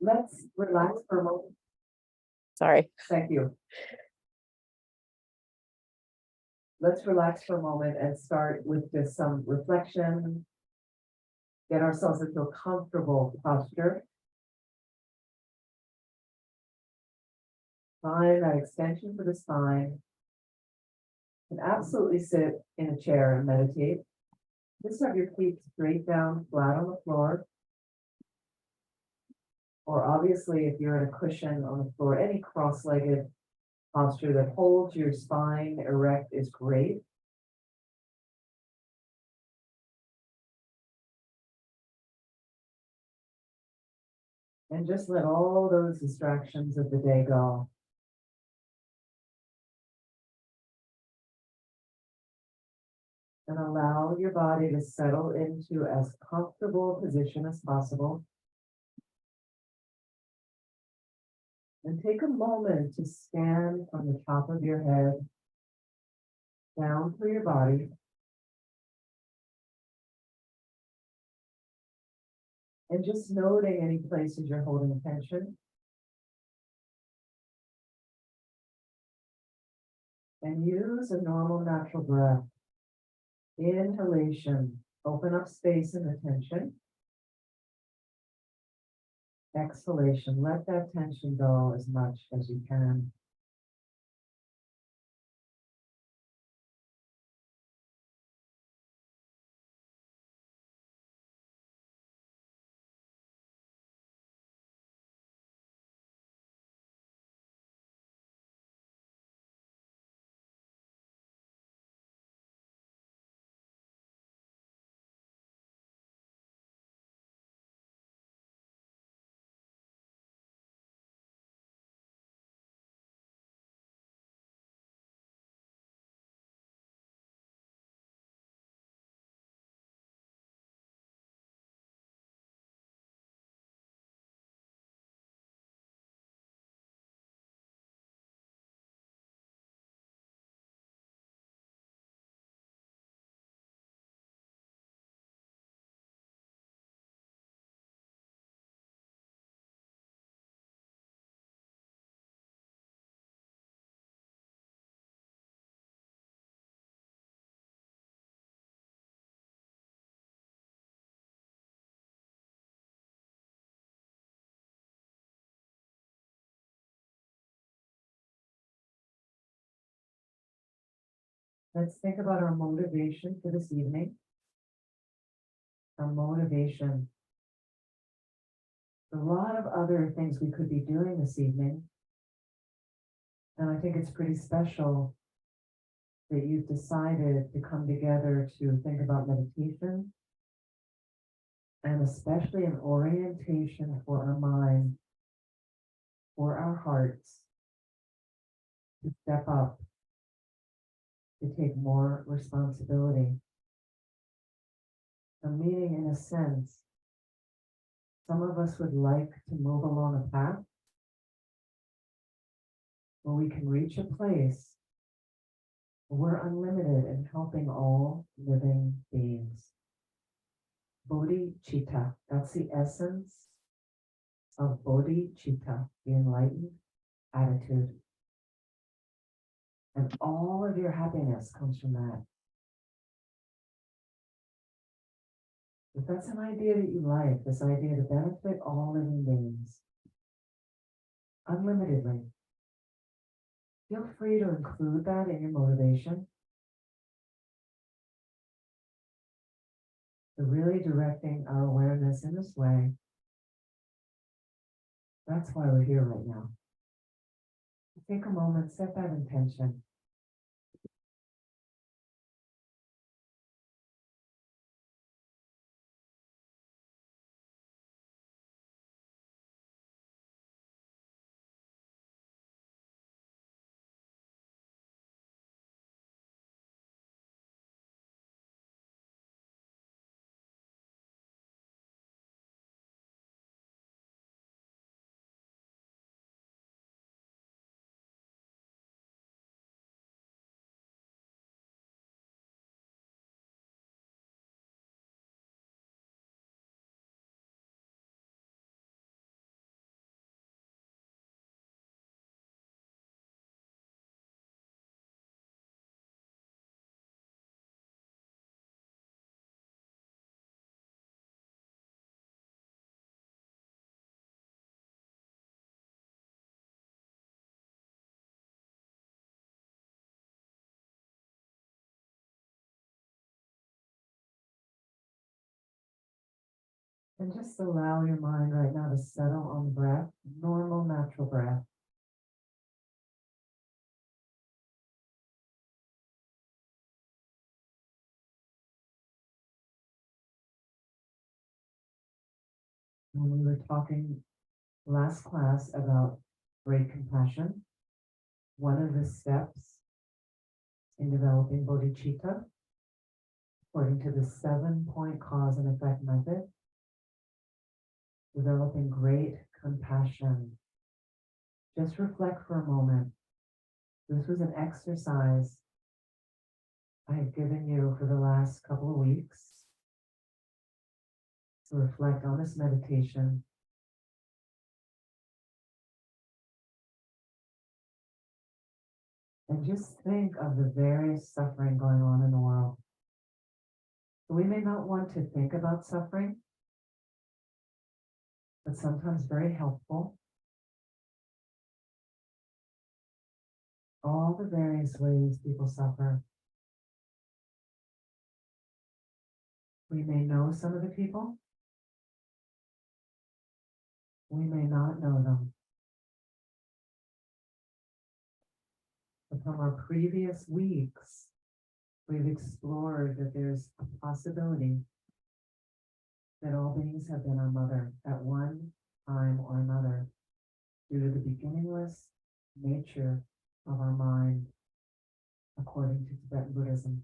Let's relax for a moment. Sorry. Thank you. Let's relax for a moment and start with just some reflection. Get ourselves into a comfortable posture. Find that extension for the spine. And absolutely sit in a chair and meditate. Just have your feet straight down, flat on the floor. Or obviously, if you're in a cushion on the floor, any cross-legged posture that holds your spine erect is great. And just let all those distractions of the day go. And allow your body to settle into as comfortable a position as possible. And take a moment to scan from the top of your head down through your body. And just noting any places you're holding tension. And use a normal natural breath. Inhalation, open up space in the tension. Exhalation, let that tension go as much as you can. Let's think about our motivation for this evening. Our motivation. A lot of other things we could be doing this evening. And I think it's pretty special that you've decided to come together to think about meditation. And especially an orientation for our mind, for our hearts, to step up, to take more responsibility. So meaning, in a sense, some of us would like to move along a path where we can reach a place where we're unlimited in helping all living beings. Bodhicitta, that's the essence of bodhicitta, the enlightened attitude. And all of your happiness comes from that. If that's an idea that you like, this idea to benefit all living beings, unlimitedly, feel free to include that in your motivation. So really directing our awareness in this way. That's why we're here right now. Take a moment, set that intention. And just allow your mind right now to settle on breath, normal, natural breath. When we were talking last class about great compassion, one of the steps in developing bodhicitta, according to the 7-point cause and effect method, developing great compassion. Just reflect for a moment. This was an exercise I have given you for the last couple of weeks to reflect on this meditation. And just think of the various suffering going on in the world. So we may not want to think about suffering, but sometimes very helpful. All the various ways people suffer. We may know some of the people. We may not know them. But from our previous weeks, we've explored that there's a possibility that all beings have been our mother at one time or another due to the beginningless nature of our mind, according to Tibetan Buddhism.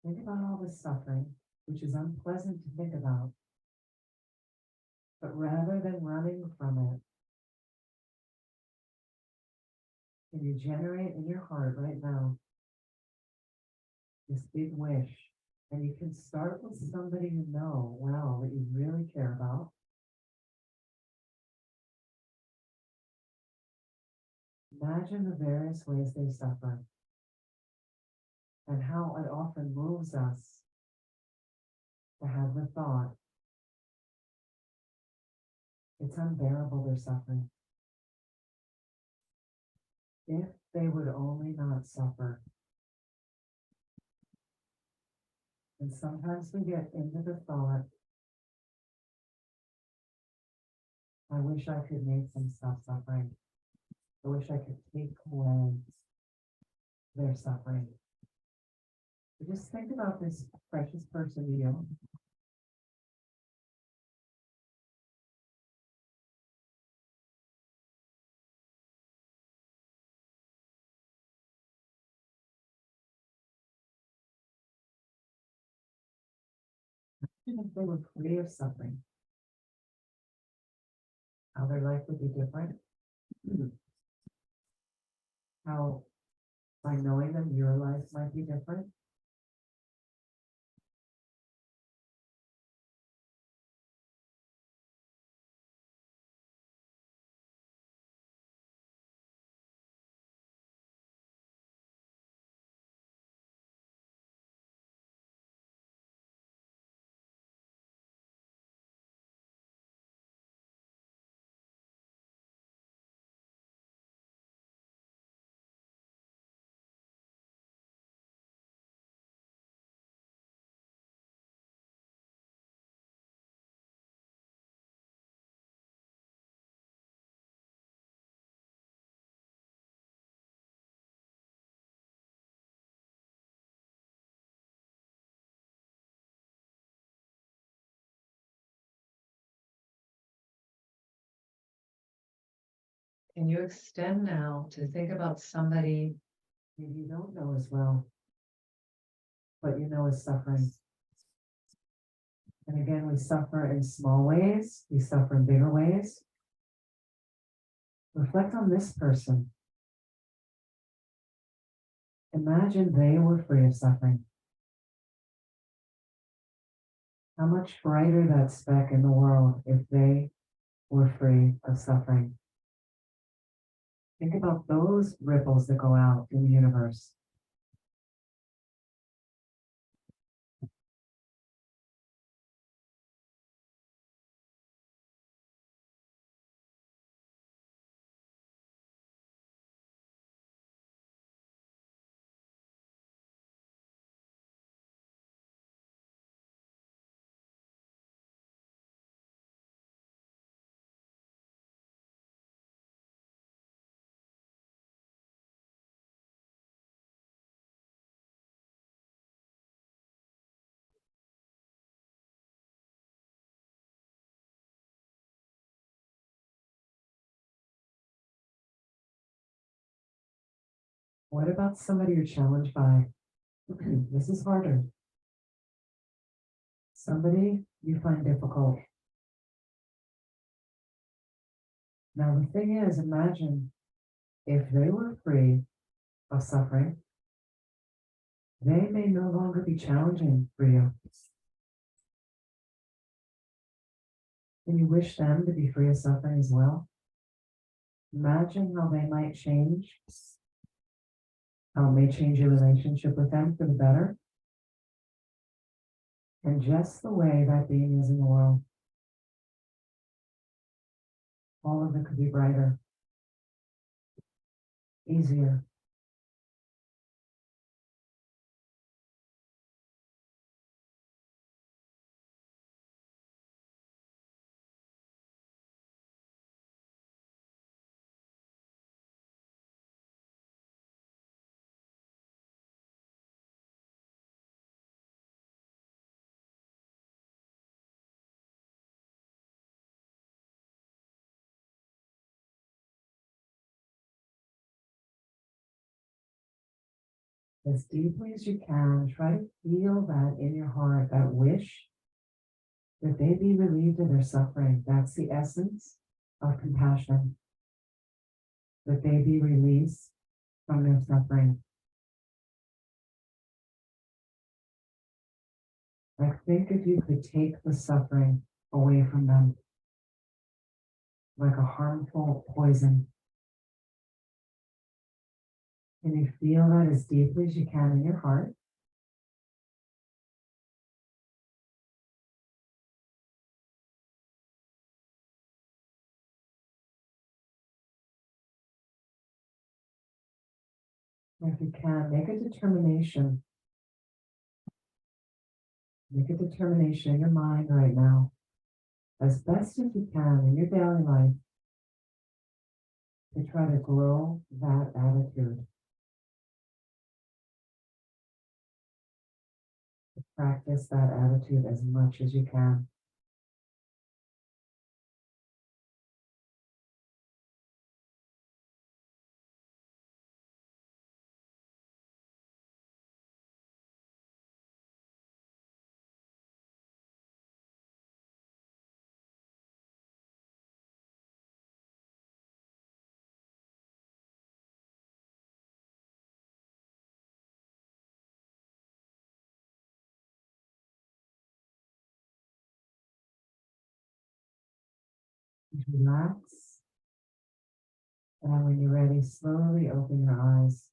Think about all the suffering, which is unpleasant to think about. But rather than running from it, can you generate in your heart right now this big wish? And you can start with somebody you know well, that you really care about. Imagine the various ways they suffer and how it often moves us to have the thought, it's unbearable their suffering. If they would only not suffer. And sometimes we get into the thought, I wish I could make them stop suffering. I wish I could take away their suffering. But just think about this precious person you. If they were free of suffering, how their life would be different. How by knowing them, your life might be different. Can you extend now to think about somebody maybe you don't know as well, but you know is suffering? And again, we suffer in small ways, we suffer in bigger ways. Reflect on this person. Imagine they were free of suffering. How much brighter that speck in the world if they were free of suffering. Think about those ripples that go out in the universe. What about somebody you're challenged by? This is harder. Somebody you find difficult. Now, the thing is, imagine if they were free of suffering, they may no longer be challenging for you. Can you wish them to be free of suffering as well? Imagine how they might change, how it may change your relationship with them for the better, and just the way that being is in the world. All of it could be brighter, easier. As deeply as you can, try to feel that in your heart, that wish that they be relieved of their suffering. That's the essence of compassion, that they be released from their suffering. Like, think if you could take the suffering away from them, like a harmful poison. Can you feel that as deeply as you can in your heart? If you can, make a determination. Make a determination in your mind right now, as best as you can in your daily life, to try to grow that attitude. To practice that attitude as much as you can. Relax. And when you're ready, slowly open your eyes.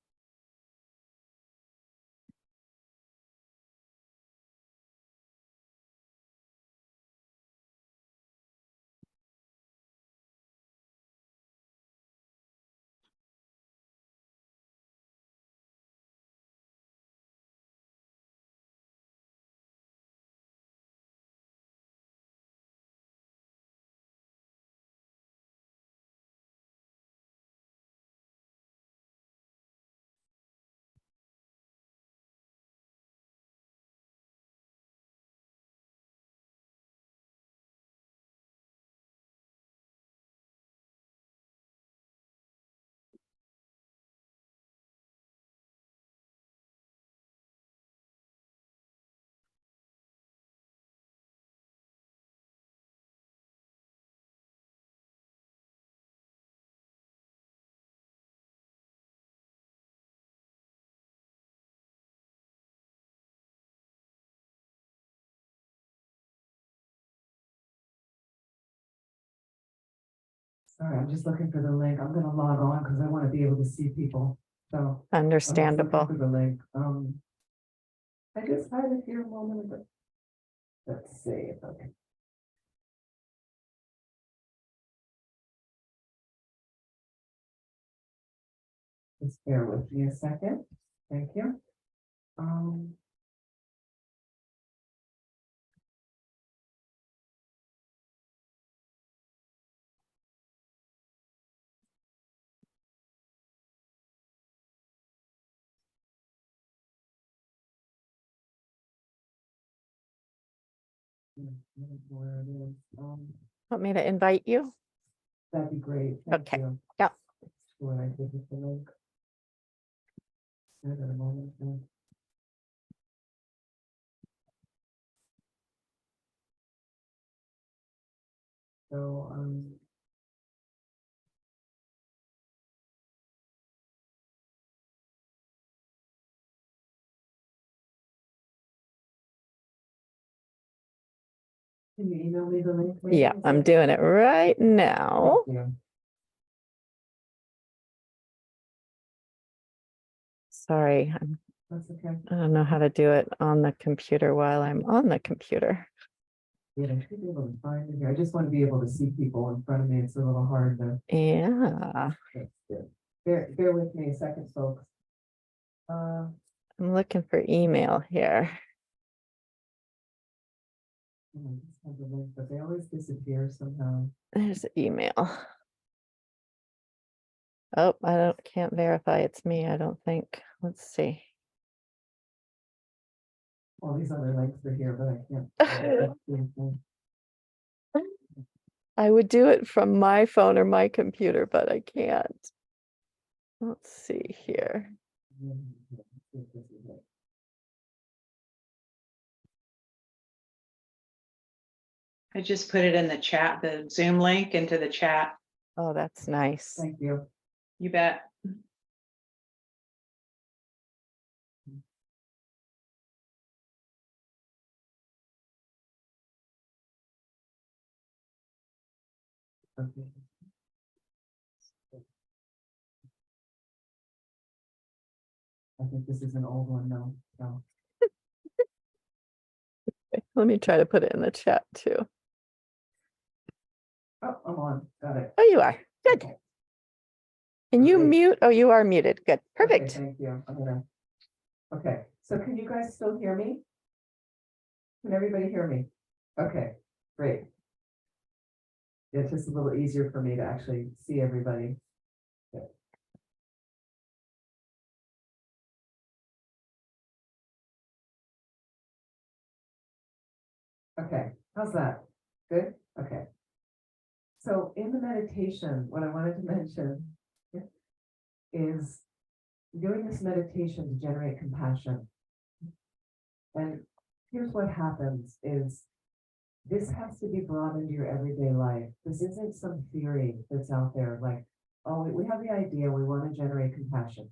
Sorry, I'm just looking for the link. I'm going to log on because I want to be able to see people. So Understandable. for the link. I just had it here a moment ago. Let's see if I can. Just bear with me a second. Thank you. Where it is. Want me to invite you? That'd be great. Thank Okay. you. Yeah. When I give it the link. Good at a moment, yeah. So, can you email me the link? maybe? Yeah, Is I'm that- doing it right now. Thank you. Sorry, That's okay. I don't know how to do it on the computer while I'm on the computer. Yeah, I should be able to find it here. I just want to be able to see people in front of me. It's a little hard to. Yeah, That's good. Bear with me a second, folks. I'm looking for email here. I just have the link, but they always disappear somehow. There's the email. Oh, can't verify it's me, I don't think. Let's see. All these other links are here, but I can't. I would do it from my phone or my computer, but I can't. Let's see here. I just put it in the chat, the Zoom link into the chat. Oh, that's nice. Thank you. You bet. Okay. I think this is an old one now, so. Let me try to put it in the chat too. Oh, I'm on, got it. Oh, you are. Good. Okay. Can you Great. mute? Oh, you are muted. Good. Okay, Perfect. thank you. Okay, so can you guys still hear me? Can everybody hear me? Okay, great. It's just a little easier for me to actually see everybody. Good. Okay, how's that? Good? Okay. So in the meditation, what I wanted to mention is doing this meditation to generate compassion. And here's what happens is this has to be brought into your everyday life. This isn't some theory that's out there like, oh, we have the idea, we want to generate compassion.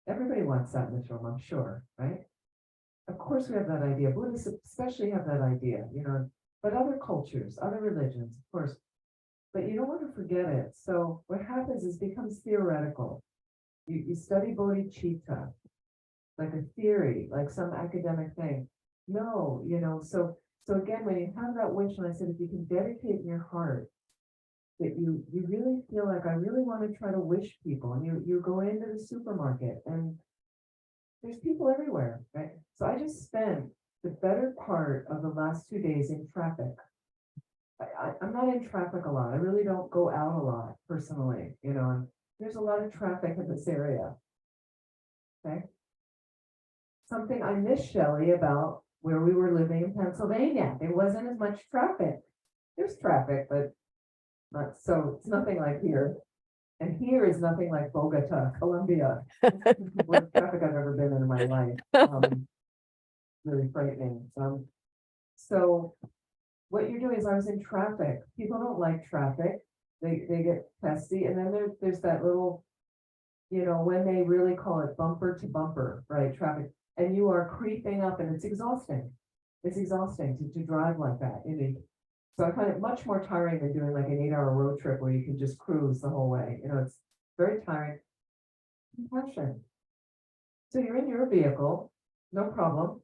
Everybody wants that in this room, I'm sure, right? Of course we have that idea. Buddhists especially have that idea, but other cultures, other religions, of course. But you don't want to forget it. So what happens is it becomes theoretical. You study bodhicitta, like a theory, like some academic thing. No, so again, when you have that wish, and I said, if you can dedicate in your heart that you really feel like I really want to try to wish people, and you go into the supermarket and there's people everywhere, right? So I just spent the better part of the last 2 days in traffic. I'm not in traffic a lot. I really don't go out a lot personally, and there's a lot of traffic in this area. Okay. Something I miss, Shelley, about where we were living in Pennsylvania. There wasn't as much traffic. There's traffic, but not so, it's nothing like here. And here is nothing like Bogota, Colombia. Worst traffic I've ever been in my life. Really frightening. So what you're doing is I was in traffic. People don't like traffic. They get testy. And then there's that little, when they really call it bumper to bumper, right? Traffic. And you are creeping up and it's exhausting. It's exhausting to drive like that. So I find it much more tiring than doing like an 8-hour road trip where you can just cruise the whole way. It's very tiring. Compassion. So you're in your vehicle, no problem.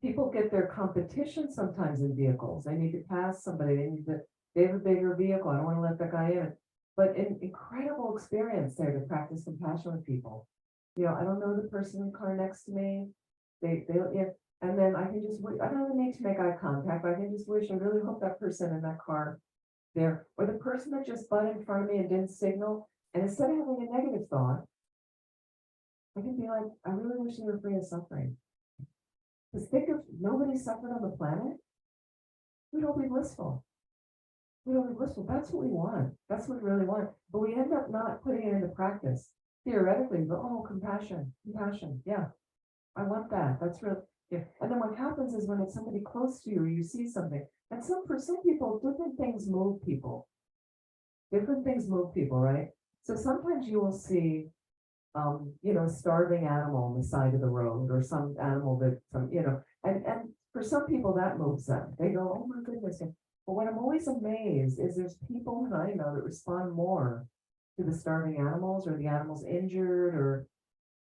People get their competition sometimes in vehicles. They need to pass somebody. They have a bigger vehicle. I don't want to let that guy in. But an incredible experience there to practice compassion with people. I don't know the person in the car next to me. And then I can just, I don't even need to make eye contact. I can just wish, I really hope that person in that car there, or the person that just butted in front of me and didn't signal. And instead of having a negative thought, I can be like, I really wish they were free of suffering. Because think of nobody suffered on the planet. We'd all be blissful. We'd all be blissful. That's what we want. That's what we really want. But we end up not putting it into practice theoretically, but oh, compassion, yeah, I want that. That's real. Yeah. And then what happens is when it's somebody close to you, or you see something, and for some people, different things move people. Different things move people, right? So sometimes you will see, a starving animal on the side of the road, or some animal that, and for some people that moves them. They go, oh my goodness. But what I'm always amazed is there's people that I know that respond more to the starving animals, or the animals injured, or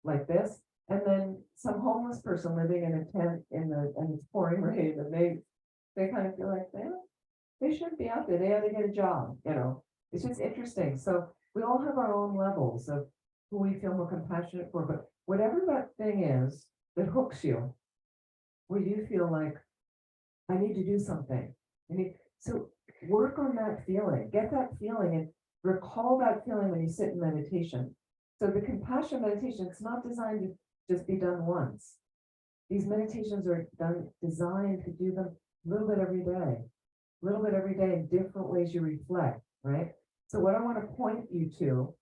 like this. And then some homeless person living in a tent and it's pouring rain, and they kind of feel like they shouldn't be out there. They ought to get a job, It's just interesting. So we all have our own levels of who we feel more compassionate for, but whatever that thing is that hooks you, where you feel like, I need to do something. So work on that feeling, get that feeling, and recall that feeling when you sit in meditation. So the compassion meditation, it's not designed to just be done once. These meditations are designed to do them a little bit every day in different ways you reflect, right? So what I want to point you to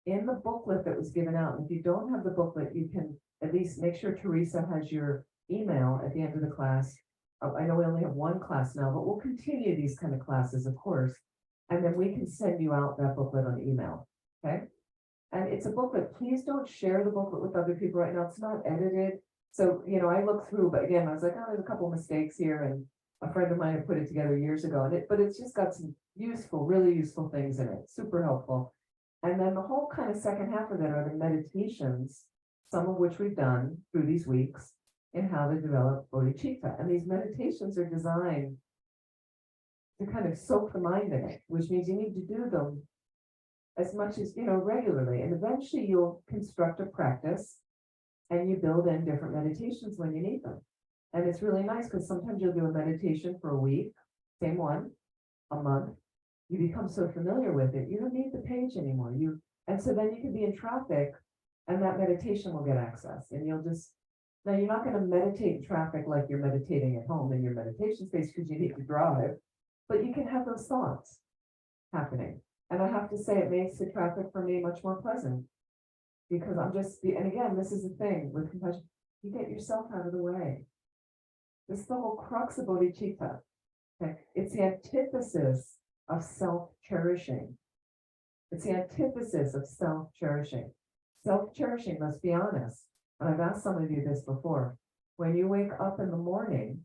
in the booklet that was given out, and if you don't have the booklet, you can at least make sure Teresa has your email at the end of the class. I know we only have one class now, but we'll continue these kind of classes, of course. And then we can send you out that booklet on email, okay? And it's a booklet. Please don't share the booklet with other people right now. It's not edited. So, I looked through, but again, I was like, oh, there's a couple mistakes here. And a friend of mine had put it together years ago. But it's just got some really useful things in it. Super helpful. And then the whole kind of second half of it are the meditations, some of which we've done through these weeks, in how to develop bodhicitta. And these meditations are designed to kind of soak the mind in it, which means you need to do them as much as, regularly. And eventually you'll construct a practice and you build in different meditations when you need them. And it's really nice because sometimes you'll do a meditation for a week, same one, a month. You become so familiar with it, you don't need the page anymore. And so then you can be in traffic and that meditation will get access. And now you're not going to meditate in traffic like you're meditating at home in your meditation space because you need to drive, but you can have those thoughts happening. And I have to say, it makes the traffic for me much more pleasant because and again, this is the thing with compassion, you get yourself out of the way. This is the whole crux of bodhicitta. Okay? It's the antithesis of self-cherishing. It's the antithesis of self-cherishing. Self-cherishing, let's be honest, and I've asked some of you this before, when you wake up in the morning,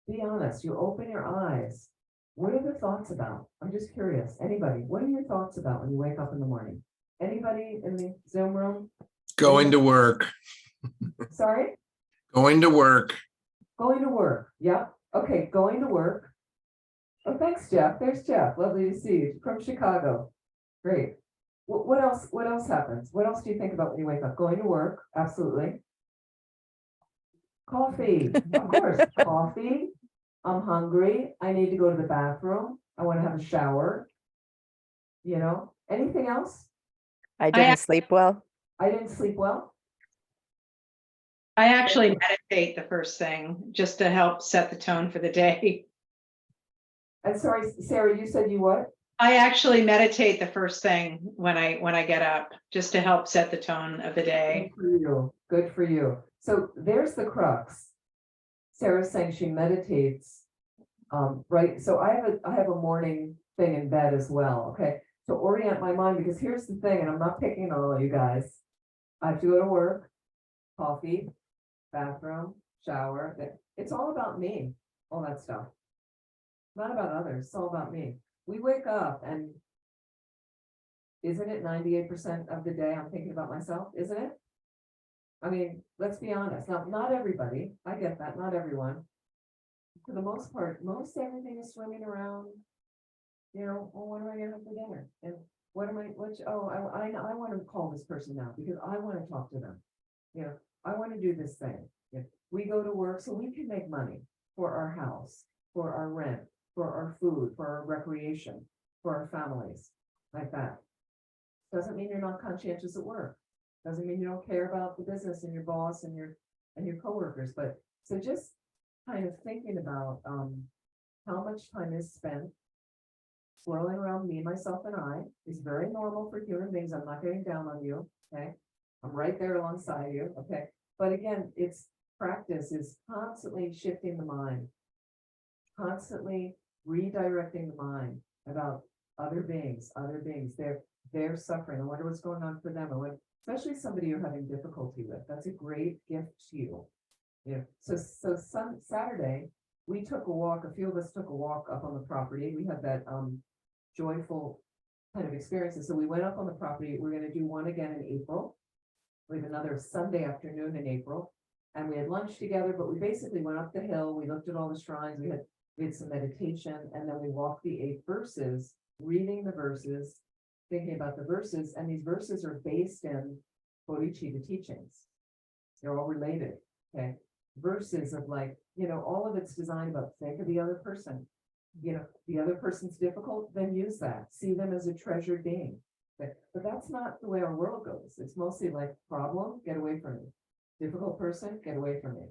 be honest, you open your eyes, what are the thoughts about? I'm just curious. Anybody, what are your thoughts about when you wake up in the morning? Anybody in the Zoom room? Going to work. Sorry? Going to work. Going to work. Yep. Okay, going to work. Oh, thanks, Jeff. There's Jeff. Lovely to see you from Chicago. Great. What else? What else happens? What else do you think about when you wake up? Going to work. Absolutely. Coffee. Of course. Coffee. I'm hungry. I need to go to the bathroom. I want to have a shower. Anything else? I didn't sleep well. I didn't sleep well. I actually meditate the first thing just to help set the tone for the day. And sorry, Sarah, you said you what? I actually meditate the first thing when I get up, just to help set the tone of the day. Good for you. Good for you. So there's the crux. Sarah's saying she meditates, right? So I have a morning thing in bed as well. Okay, to orient my mind, because here's the thing, and I'm not picking on all you guys. I have to go to work, coffee, bathroom, shower. It's all about me. All that stuff. Not about others. It's all about me. We wake up and isn't it 98% of the day I'm thinking about myself? Isn't it? I mean, let's be honest. Not everybody. I get that. Not everyone. For the most part, most everything is swimming around. Well, what am I gonna have for dinner? And I want to call this person now because I want to talk to them. I want to do this thing. We go to work so we can make money for our house, for our rent, for our food, for our recreation, for our families, like that. Doesn't mean you're not conscientious at work. Doesn't mean you don't care about the business and your boss and your coworkers. But so just kind of thinking about how much time is spent swirling around me, myself, and I is very normal for human beings. I'm not getting down on you, okay? I'm right there alongside you, okay? But again, it's practice is constantly shifting the mind, constantly redirecting the mind about other beings, their suffering. I wonder what's going on for them. Especially somebody you're having difficulty with. That's a great gift to you. Yeah. So Saturday, we took a walk, a few of us took a walk up on the property. We had that joyful kind of experiences. So we went up on the property. We're going to do one again in April. We have another Sunday afternoon in April. And we had lunch together, but we basically went up the hill. We looked at all the shrines. We had some meditation, and then we walked the 8 verses, reading the verses, thinking about the verses. And these verses are based in bodhicitta teachings. They're all related. Okay. Verses of like, all of it's designed about think of the other person. The other person's difficult, then use that. See them as a treasured being. But that's not the way our world goes. It's mostly like problem, get away from me. Difficult person, get away from me.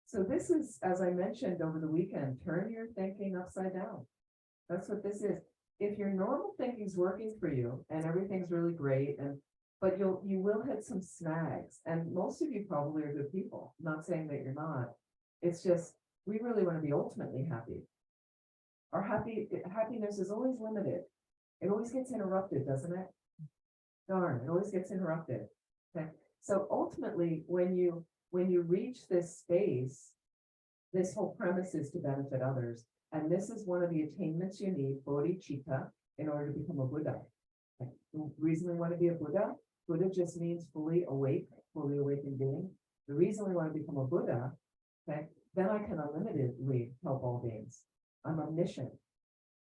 So this is, as I mentioned over the weekend, turn your thinking upside down. That's what this is. If your normal thinking's working for you and everything's really great, but you will hit some snags, and most of you probably are good people. I'm not saying that you're not. It's just we really want to be ultimately happy. Our happiness is always limited. It always gets interrupted, doesn't it? Darn, it always gets interrupted. Okay. So ultimately, when you reach this space, this whole premise is to benefit others. And this is one of the attainments you need, bodhicitta, in order to become a Buddha. Okay. The reason we want to be a Buddha just means fully awake, fully awakened being. The reason we want to become a Buddha, okay, then I can unlimitedly help all beings. I'm omniscient.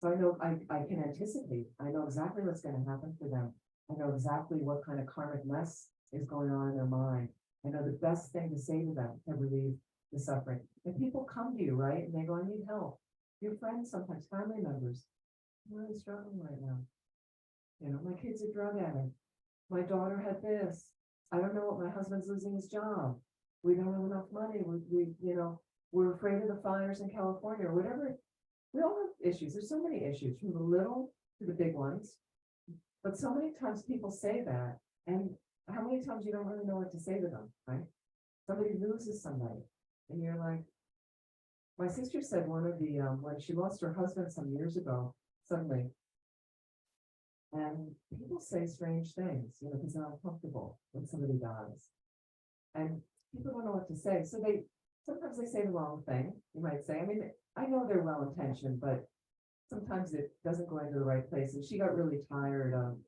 So I know I can anticipate. I know exactly what's going to happen for them. I know exactly what kind of karmic mess is going on in their mind. I know the best thing to say to them to relieve the suffering. And people come to you, right? And they go, I need help. Your friends, sometimes family members, I'm really struggling right now. My kid's a drug addict. My daughter had this. I don't know what, my husband's losing his job. We don't have enough money. We're afraid of the fires in California or whatever. We all have issues. There's so many issues, from the little to the big ones. But so many times people say that, and how many times you don't really know what to say to them, right? Somebody loses somebody, and you're like, my sister said one of the, when she lost her husband some years ago, suddenly, and people say strange things, because they're uncomfortable when somebody dies. And people don't know what to say. So sometimes they say the wrong thing, you might say. I mean, I know they're well intentioned, but sometimes it doesn't go into the right place. And she got really tired of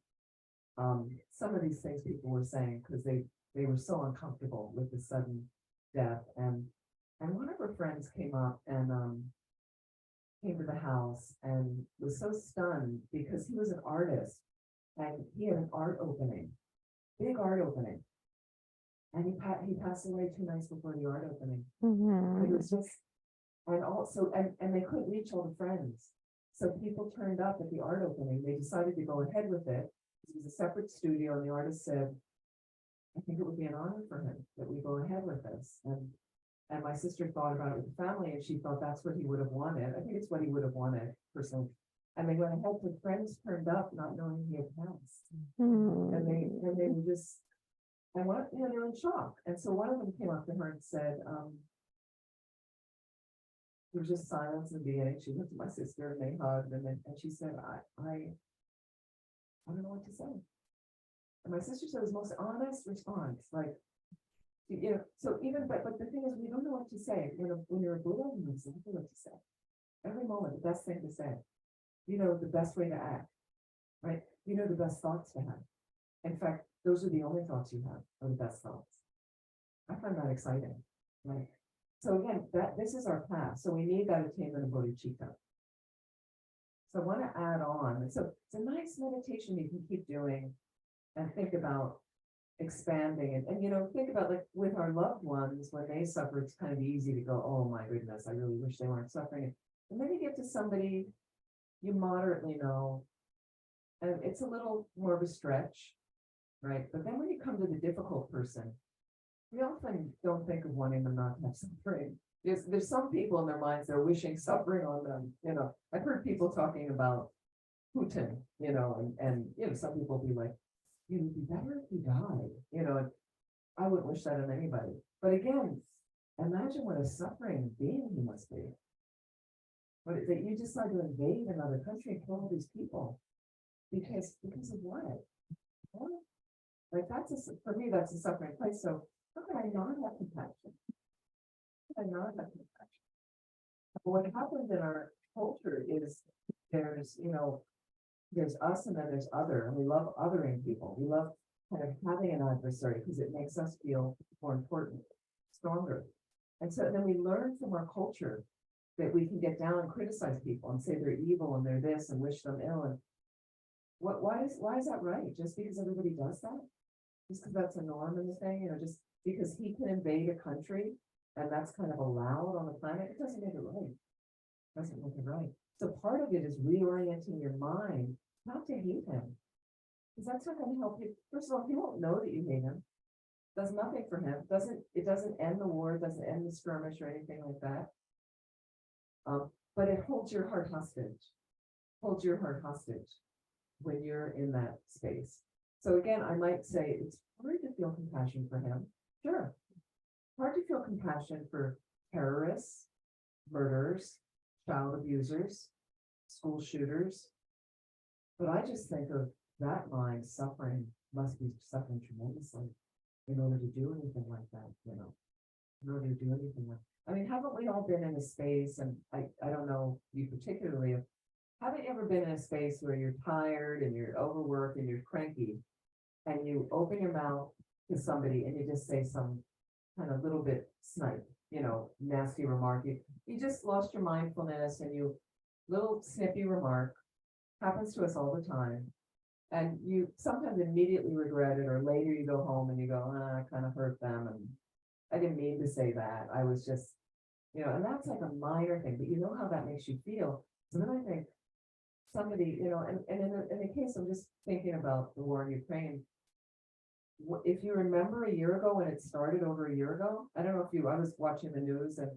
some of these things people were saying because they were so uncomfortable with the sudden death. And one of her friends came up and came to the house and was so stunned because he was an artist and he had an art opening, big art opening. And he passed away 2 nights before the art opening. Mhm. It was just, and also, and they couldn't reach all the friends. So people turned up at the art opening. They decided to go ahead with it. It was a separate studio, and the artist said, I think it would be an honor for him that we go ahead with this. And my sister thought about it with the family, and she thought that's what he would have wanted. I think it's what he would have wanted, personally. And they went ahead, the friends turned up not knowing he had passed. Mhm. And they were just, and what, they were in shock. And so one of them came up to her and said, there was just silence in the beginning. She looked at my sister and they hugged, and she said, I don't know what to say. And my sister said it was the most honest response, like, so even, but the thing is, we don't know what to say. When you're a Buddha, you know exactly what to say. Every moment, the best thing to say. The best way to act, right? The best thoughts to have. In fact, those are the only thoughts you have, are the best thoughts. I find that exciting, right? So again, this is our path. So we need that attainment of bodhicitta. So I want to add on. So it's a nice meditation you can keep doing and think about expanding it. And think about, like, with our loved ones, when they suffer, it's kind of easy to go, oh my goodness, I really wish they weren't suffering. And then you get to somebody you moderately know, and it's a little more of a stretch, right? But then when you come to the difficult person, we often don't think of wanting them not to have suffering. there's some people in their minds, they're wishing suffering on them, you know. I've heard people talking about Putin, you know, and, you know, some people be like, it would be better if you died, you know, and I wouldn't wish that on anybody. But again, imagine what a suffering being he must be. But that you decide to invade another country and kill all these people. Because of what? What? Like for me, that's a suffering place. So how can I not have compassion? How can I not have compassion? But what happens in our culture is there's, you know, there's us and then there's other, and we love othering people. We love kind of having an adversary because it makes us feel more important, stronger. And so then we learn from our culture that we can get down and criticize people and say they're evil and they're this and wish them ill. And why is that right? Just because everybody does that? Just because that's a norm in the thing, you know, just because he can invade a country and that's kind of allowed on the planet, it doesn't make it right. It doesn't make it right. So part of it is reorienting your mind not to hate him. Because that's not going to help you. First of all, he won't know that you hate him. Does nothing for him. It doesn't end the war, doesn't end the skirmish or anything like that. But it holds your heart hostage. Holds your heart hostage when you're in that space. So again, I might say it's hard to feel compassion for him. Sure. Hard to feel compassion for terrorists, murderers, child abusers, school shooters. But I just think of that mind suffering, must be suffering tremendously in order to do anything like that, you know, in order to do anything like that. I mean, haven't we all been in a space, and I don't know you particularly, haven't you ever been in a space where you're tired and you're overworked and you're cranky and you open your mouth to somebody and you just say some kind of little bit snipe, you know, nasty remark. You just lost your mindfulness and you little snippy remark, happens to us all the time. And you sometimes immediately regret it, or later you go home and you go, I kind of hurt them and I didn't mean to say that. I was just, you know, and that's like a minor thing, but you know how that makes you feel. So then I think somebody, you know, and in the case, I'm just thinking about the war in Ukraine. If you remember a year ago when it started, over a year ago, I don't know if I was watching the news and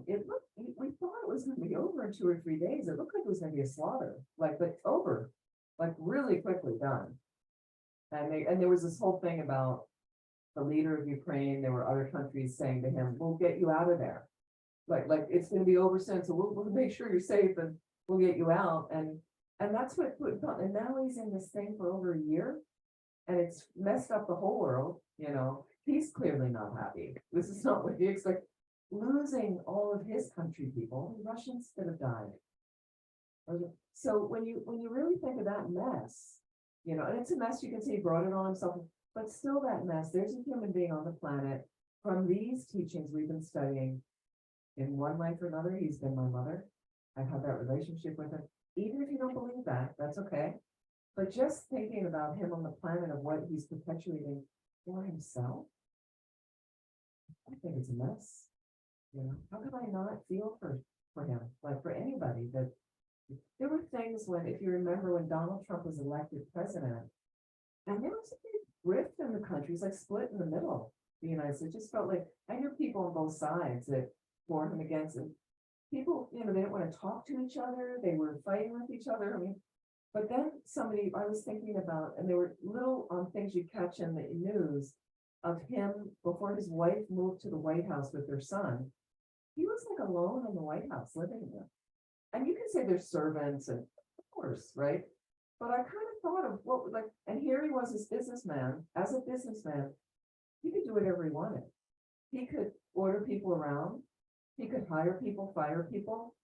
it looked, we thought it was going to be over in 2 or 3 days. It looked like it was going to be a slaughter, but over, like really quickly done. And there was this whole thing about the leader of Ukraine. There were other countries saying to him, we'll get you out of there. Like it's going to be over soon. So we'll make sure you're safe and we'll get you out. And that's what, and now he's in this thing for over a year and it's messed up the whole world. You know, he's clearly not happy. This is not what he expected. Losing all of his country people, the Russians could have died. So when you really think of that mess, you know, and it's a mess, you can see he brought it on himself, but still that mess, there's a human being on the planet from these teachings we've been studying in one life or another. He's been my mother. I've had that relationship with him. Even if you don't believe that, that's okay. But just thinking about him on the planet of what he's perpetuating for himself, I think it's a mess. You know, how can I not feel for him, like for anybody? That there were things when, if you remember, when Donald Trump was elected president, and there was a big rift in the country, it's like split in the middle. The United States just felt like, I hear people on both sides that for him against him. People, you know, they didn't want to talk to each other. They were fighting with each other. I mean, but then I was thinking about, and there were little things you catch in the news of him before his wife moved to the White House with their son. He was like alone in the White House living there. And you can say there's servants and of course, right? But I kind of thought of what, like, and here he was as a businessman, he could do whatever he wanted. He could order people around. He could hire people, fire people.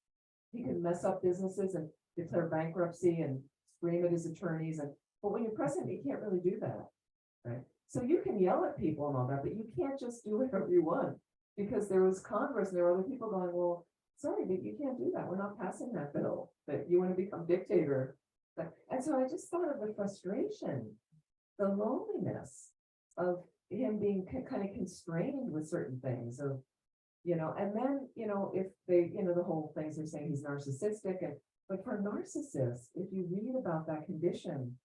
He could mess up businesses and declare bankruptcy and scream at his attorneys. But when you're president, you can't really do that, right? So you can yell at people and all that, but you can't just do whatever you want, because there was Congress and there were other people going, well, sorry, but you can't do that. We're not passing that bill that you want to become dictator. And so I just thought of the frustration, the loneliness of him being kind of constrained with certain things of, you know, and then, you know, if they, you know, the whole things they're saying he's narcissistic. But for narcissists, if you read about that condition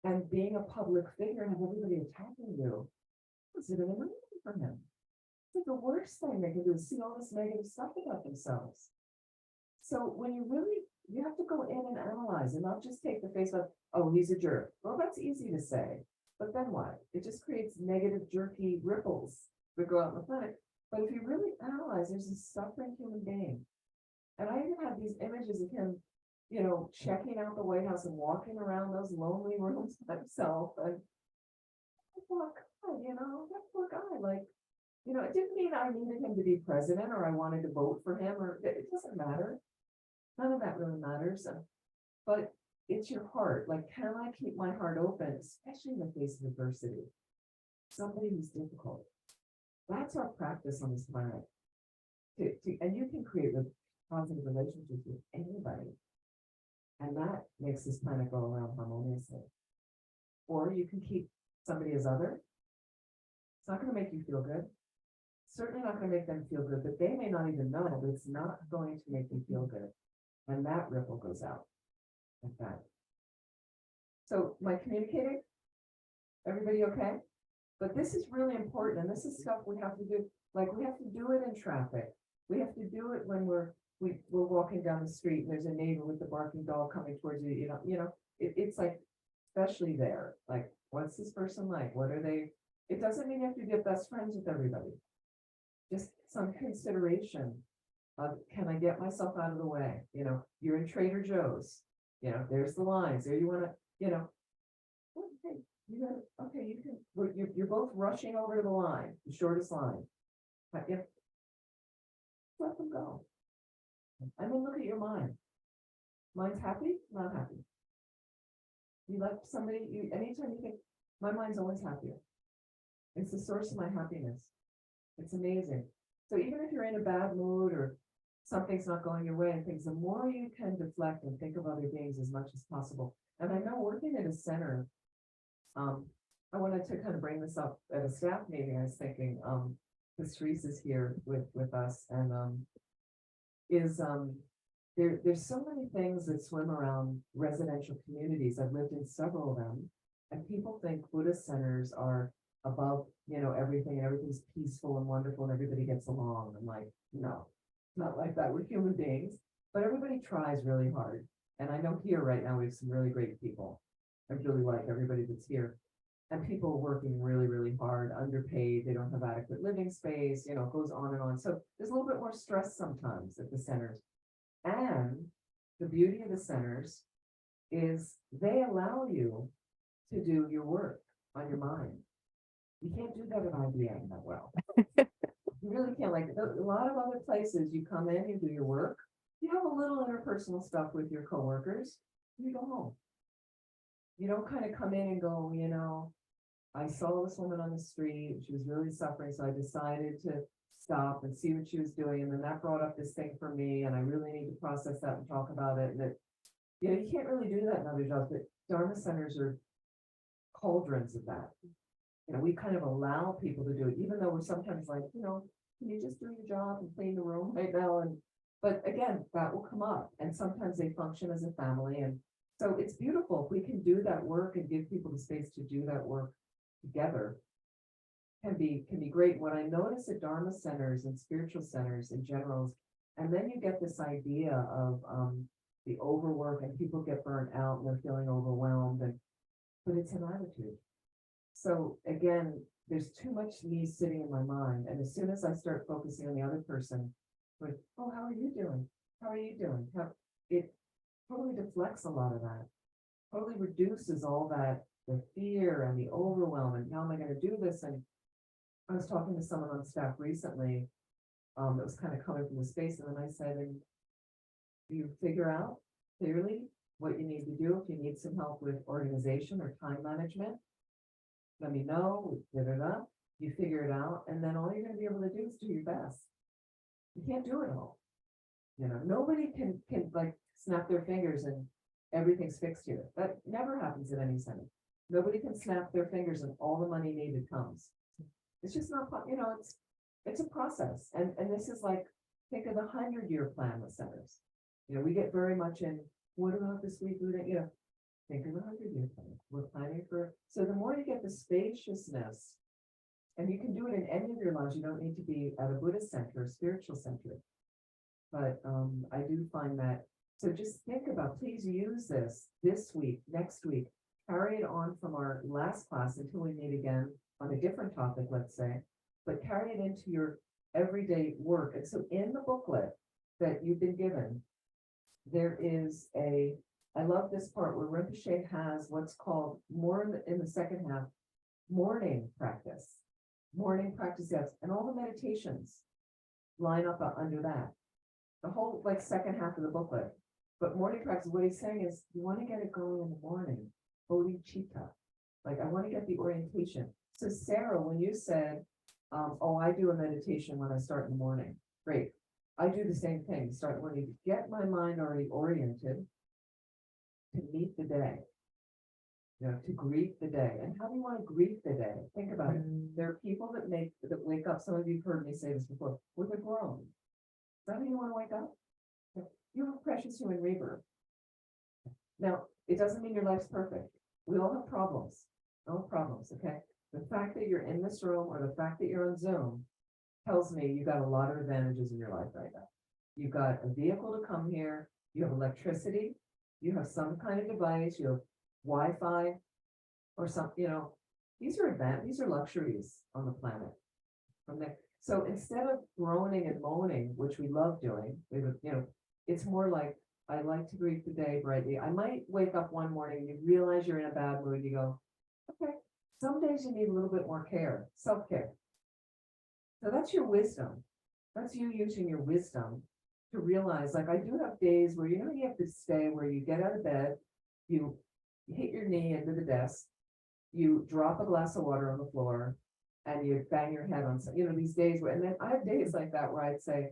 and being a public figure and have everybody attacking you, is it an illusion for him? it's the worst thing they can do is see all this negative stuff about themselves. So when you have to go in and analyze and not just take the face of, oh, he's a jerk. Well, that's easy to say, but then what? It just creates negative, jerky ripples that go out in the planet. But if you really analyze, there's a suffering human being. And I even have these images of him, checking out the White House and walking around those lonely rooms by himself. And poor guy, that poor guy, like, it didn't mean I needed him to be president or I wanted to vote for him, or it doesn't matter. None of that really matters. But it's your heart. Like, can I keep my heart open, especially in the face of adversity? Somebody who's difficult. That's our practice on this planet. And you can create positive relationships with anybody. And that makes this planet go around harmoniously. Or you can keep somebody as other. It's not going to make you feel good. Certainly not going to make them feel good, but they may not even know that it's not going to make you feel good. And that ripple goes out like that. So am I communicating? Everybody okay? But this is really important. And this is stuff we have to do. Like, we have to do it in traffic. We have to do it when we're walking down the street and there's a neighbor with a barking dog coming towards you. It's like, especially there, like, what's this person like? What are they? It doesn't mean you have to get best friends with everybody. Just some consideration of, can I get myself out of the way? You're in Trader Joe's, there's the lines there. You want to, okay, you can, you're both rushing over to the line, the shortest line. Let them go. And then look at your mind. Mind's happy, not happy. You let somebody, anytime you think, my mind's always happier. It's the source of my happiness. It's amazing. So even if you're in a bad mood or something's not going your way and things, the more you can deflect and think of other things as much as possible. And I know working at a center, I wanted to kind of bring this up at a staff meeting. I was thinking, because Therese is here with us, and there's so many things that swim around residential communities. I've lived in several of them, and people think Buddhist centers are above, everything, and everything's peaceful and wonderful and everybody gets along. I'm like, no, not like that. We're human beings, but everybody tries really hard. And I know here right now we have some really great people. I really like everybody that's here. And people are working really, really hard, underpaid. They don't have adequate living space, it goes on and on. So there's a little bit more stress sometimes at the centers. And the beauty of the centers is they allow you to do your work on your mind. You can't do that at IBM that well. You really can't. Like a lot of other places, you come in, you do your work, you have a little interpersonal stuff with your coworkers, you go home. You don't kind of come in and go, I saw this woman on the street, she was really suffering, so I decided to stop and see what she was doing, and then that brought up this thing for me, and I really need to process that and talk about it. And that, you can't really do that in other jobs, but Dharma centers are cauldrons of that. We kind of allow people to do it, even though we're sometimes like, can you just do your job and clean the room right now? But again, that will come up, and sometimes they function as a family, and so it's beautiful if we can do that work and give people the space to do that work together. Can be great. What I notice at Dharma centers and spiritual centers in general, and then you get this idea of the overwork, and people get burnt out and they're feeling overwhelmed, but it's an attitude. So again, there's too much me sitting in my mind, and as soon as I start focusing on the other person, with, oh, how are you doing? How are you doing? It totally deflects a lot of that. Totally reduces all that, the fear and the overwhelm, and how am I going to do this? And I was talking to someone on staff recently that was kind of coming from the space, and then I said, and you figure out clearly what you need to do. If you need some help with organization or time management, let me know. You figure it out, and then all you're going to be able to do is do your best. You can't do it all. Nobody can like snap their fingers and everything's fixed here. That never happens at any center. Nobody can snap their fingers and all the money needed comes. It's just not, it's a process. And this is like, think of the 100-year plan with centers. We get very much in, what about this week? Think of the 100-year plan. We're planning for, so the more you get the spaciousness And you can do it in any of your lives. You don't need to be at a Buddhist center or spiritual center. But I do find that, so just think about, please use this week, next week, carry it on from our last class until we meet again on a different topic, let's say, but carry it into your everyday work. And so in the booklet that you've been given, there is I love this part where Rinpoche has what's called more in the second half, morning practice, yes, and all the meditations line up under that. The whole like second half of the booklet. But morning practice, what he's saying is you want to get it going in the morning. Bodhicitta. Like I want to get the orientation. So Sarah, when you said, oh, I do a meditation when I start in the morning. Great. I do the same thing. Start when you get my mind already oriented to meet the day. To greet the day. And how do you want to greet the day? Think about it. There are people that wake up. Some of you've heard me say this before, with a groan. Is that how you want to wake up? You have a precious human rebirth. Now, it doesn't mean your life's perfect. We all have problems. No problems, okay? The fact that you're in this room or the fact that you're on Zoom tells me you got a lot of advantages in your life right now. You've got a vehicle to come here. You have electricity. You have some kind of device. You have Wi-Fi or some, these are luxuries on the planet. From there. So instead of groaning and moaning, which we love doing, it's more like, I like to greet the day brightly. I might wake up one morning, you realize you're in a bad mood, you go, okay, some days you need a little bit more care, self-care. So that's your wisdom. That's you using your wisdom to realize, like I do have days where, you have to stay where you get out of bed, you hit your knee into the desk, you drop a glass of water on the floor, and you bang your head on some, these days where, and then I have days like that where I'd say,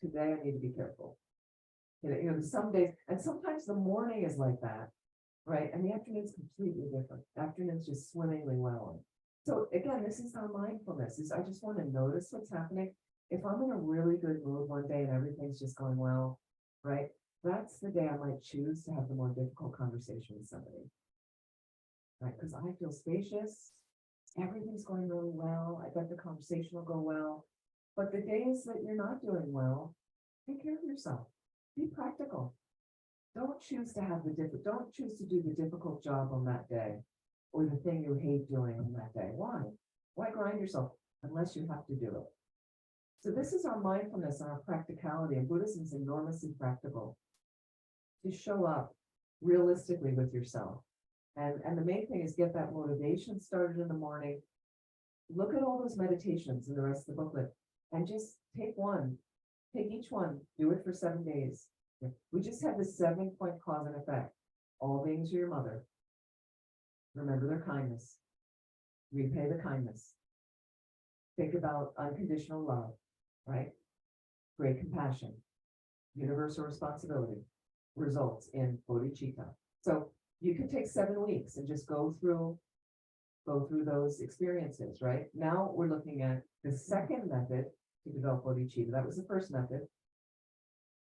today I need to be careful. Some days, and sometimes the morning is like that, right? And the afternoon's completely different. Afternoon's just swimmingly well. So again, this is our mindfulness. I just want to notice what's happening. If I'm in a really good mood one day and everything's just going well, right? That's the day I might choose to have the more difficult conversation with somebody, right? Because I feel spacious. Everything's going really well. I bet the conversation will go well. But the days that you're not doing well, take care of yourself. Be practical. Don't choose to don't choose to do the difficult job on that day or the thing you hate doing on that day. Why? Why grind yourself unless you have to do it? So this is our mindfulness and our practicality. And Buddhism is enormously practical. To show up realistically with yourself. And the main thing is get that motivation started in the morning. Look at all those meditations in the rest of the booklet and just take each one, do it for 7 days. We just have the 7-point cause and effect. All beings are your mother. Remember their kindness. Repay the kindness. Think about unconditional love, right? Great compassion. Universal responsibility results in bodhicitta. So you can take 7 weeks and just go through those experiences, right? Now we're looking at the second method to develop bodhicitta. That was the first method.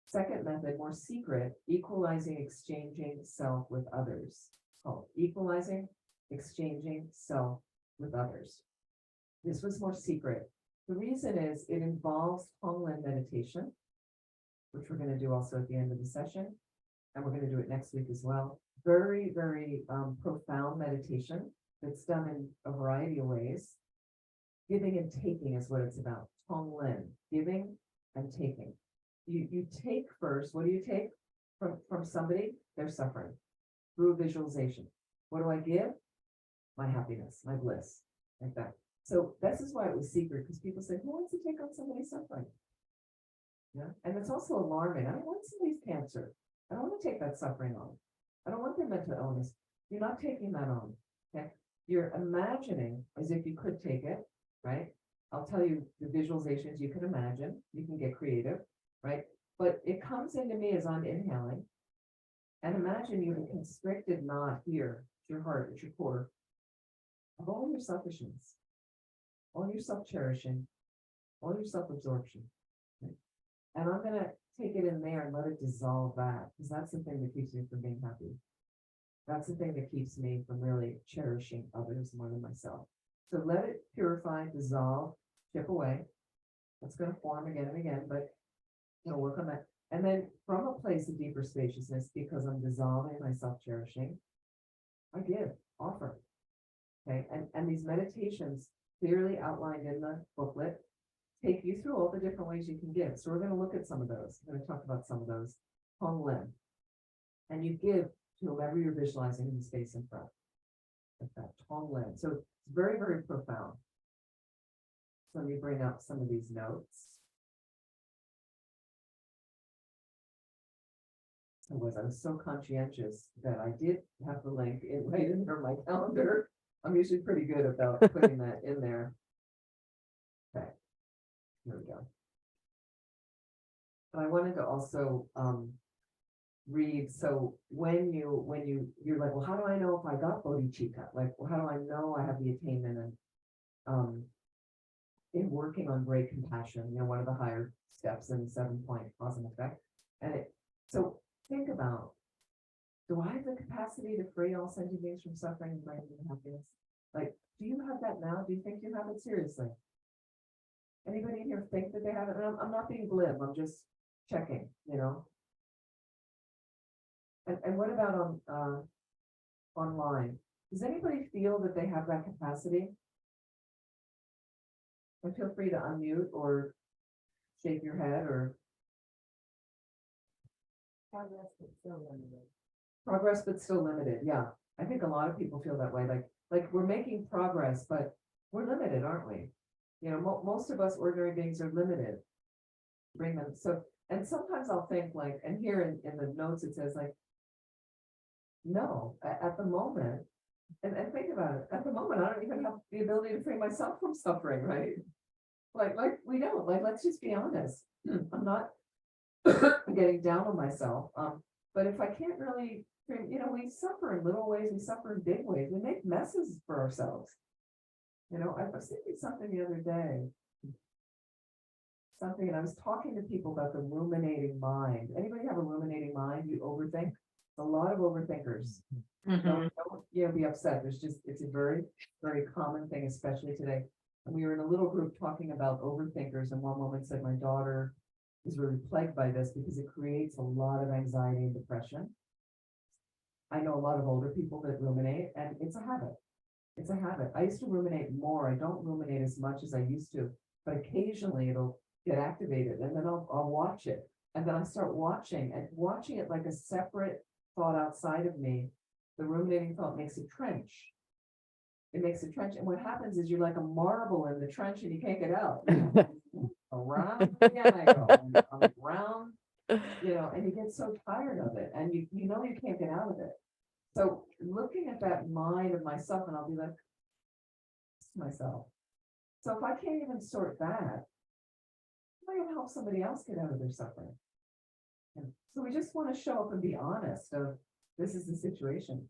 Second method, more secret, equalizing, exchanging self with others. It's called equalizing, exchanging self with others. This was more secret. The reason is it involves Tonglen meditation, which we're going to do also at the end of the session. And we're going to do it next week as well. Very, very profound meditation that's done in a variety of ways. Giving and taking is what it's about. Tonglen, giving and taking. You take first. What do you take from somebody? They're suffering through visualization. What do I give? My happiness, my bliss, like that. So this is why it was secret, because people say, who wants to take on somebody's suffering? Yeah, and it's also alarming. I don't want somebody's cancer. I don't want to take that suffering on. I don't want their mental illness. You're not taking that on. Okay. You're imagining as if you could take it, right? I'll tell you the visualizations you can imagine. You can get creative, right? But it comes into me as I'm inhaling. And imagine you have a constricted knot here, at your heart, at your core, of all your selfishness, all your self-cherishing, all your self-absorption. Okay? And I'm going to take it in there and let it dissolve that, because that's the thing that keeps me from being happy. That's the thing that keeps me from really cherishing others more than myself. So let it purify, dissolve, chip away. It's gonna form again and again, but work on that. And then from a place of deeper spaciousness, because I'm dissolving my self-cherishing, I give, offer. Okay, and these meditations clearly outlined in the booklet take you through all the different ways you can give. So we're gonna look at some of those. I'm gonna talk about some of those. Tonglen. And you give to whomever you're visualizing in the space in front. Like that, Tonglen. So it's very, very profound. So let me bring up some of these notes. I was so conscientious that I did have the link right in there, my calendar. I'm usually pretty good about putting that in there. Okay, here we go. And I wanted to also read. So when you're like, well, how do I know if I got bodhicitta? Like, well, how do I know I have the attainment? And in working on great compassion, one of the higher steps in 7-point cause and effect. And so think about, do I have the capacity to free all sentient beings from suffering and bring them to happiness? Like, do you have that now? Do you think you have it seriously? Anybody in here think that they have it? And I'm not being glib, I'm just checking, And what about on online? Does anybody feel that they have that capacity? And feel free to unmute or shake your head or. Progress, but still limited. Progress, but still limited. Yeah, I think a lot of people feel that way. Like we're making progress, but we're limited, aren't we? Most of us ordinary beings are limited. Bring them. So, and sometimes I'll think like, and here in the notes it says like, no, at the moment, and think about it. At the moment, I don't even have the ability to free myself from suffering, right? Like we don't. Like, let's just be honest. I'm not getting down on myself. But if I can't really, we suffer in little ways, we suffer in big ways. We make messes for ourselves. I was thinking something the other day. And I was talking to people about the ruminating mind. Anybody have a ruminating mind? You overthink? A lot of overthinkers. Mhm. Don't be upset. It's a very, very common thing, especially today. And we were in a little group talking about overthinkers, and one woman said, my daughter is really plagued by this because it creates a lot of anxiety and depression. I know a lot of older people that ruminate, and it's a habit. It's a habit. I used to ruminate more. I don't ruminate as much as I used to, but occasionally it'll get activated, and then I'll watch it. And then I start watching it like a separate thought outside of me. The ruminating thought makes a trench. It makes a trench. And what happens is you're like a marble in the trench and you can't get out. Around again I go. I'm around, and you get so tired of it. And you can't get out of it. So looking at that mind of myself, and I'll be like, myself. So if I can't even sort that, I'm going to help somebody else get out of their suffering. And so we just want to show up and be honest of this is the situation.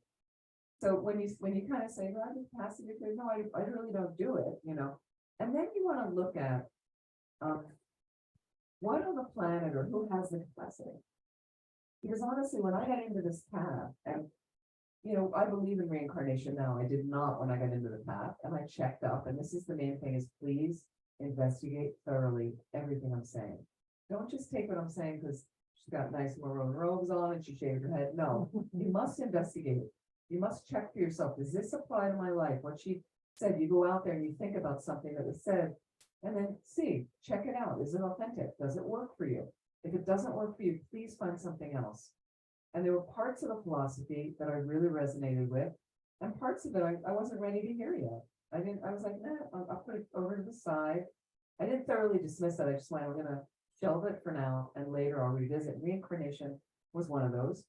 So when you kind of say, well, I have capacity to do, no, I really don't do it, and then you want to look at what on the planet or who has the capacity. Because honestly, when I got into this path, and I believe in reincarnation now. I did not when I got into the path, and I checked up. And this is the main thing: is please investigate thoroughly everything I'm saying. Don't just take what I'm saying because she's got nice maroon robes on and she shaved her head. No, you must investigate. You must check for yourself. Does this apply to my life? What she said, you go out there and you think about something that was said, and then check it out. Is it authentic? Does it work for you? If it doesn't work for you, please find something else. And there were parts of the philosophy that I really resonated with, and parts of it I wasn't ready to hear yet. I was like, nah, I'll put it over to the side. I didn't thoroughly dismiss it. I just went, I'm going to shelve it for now, and later I'll revisit. Reincarnation was one of those.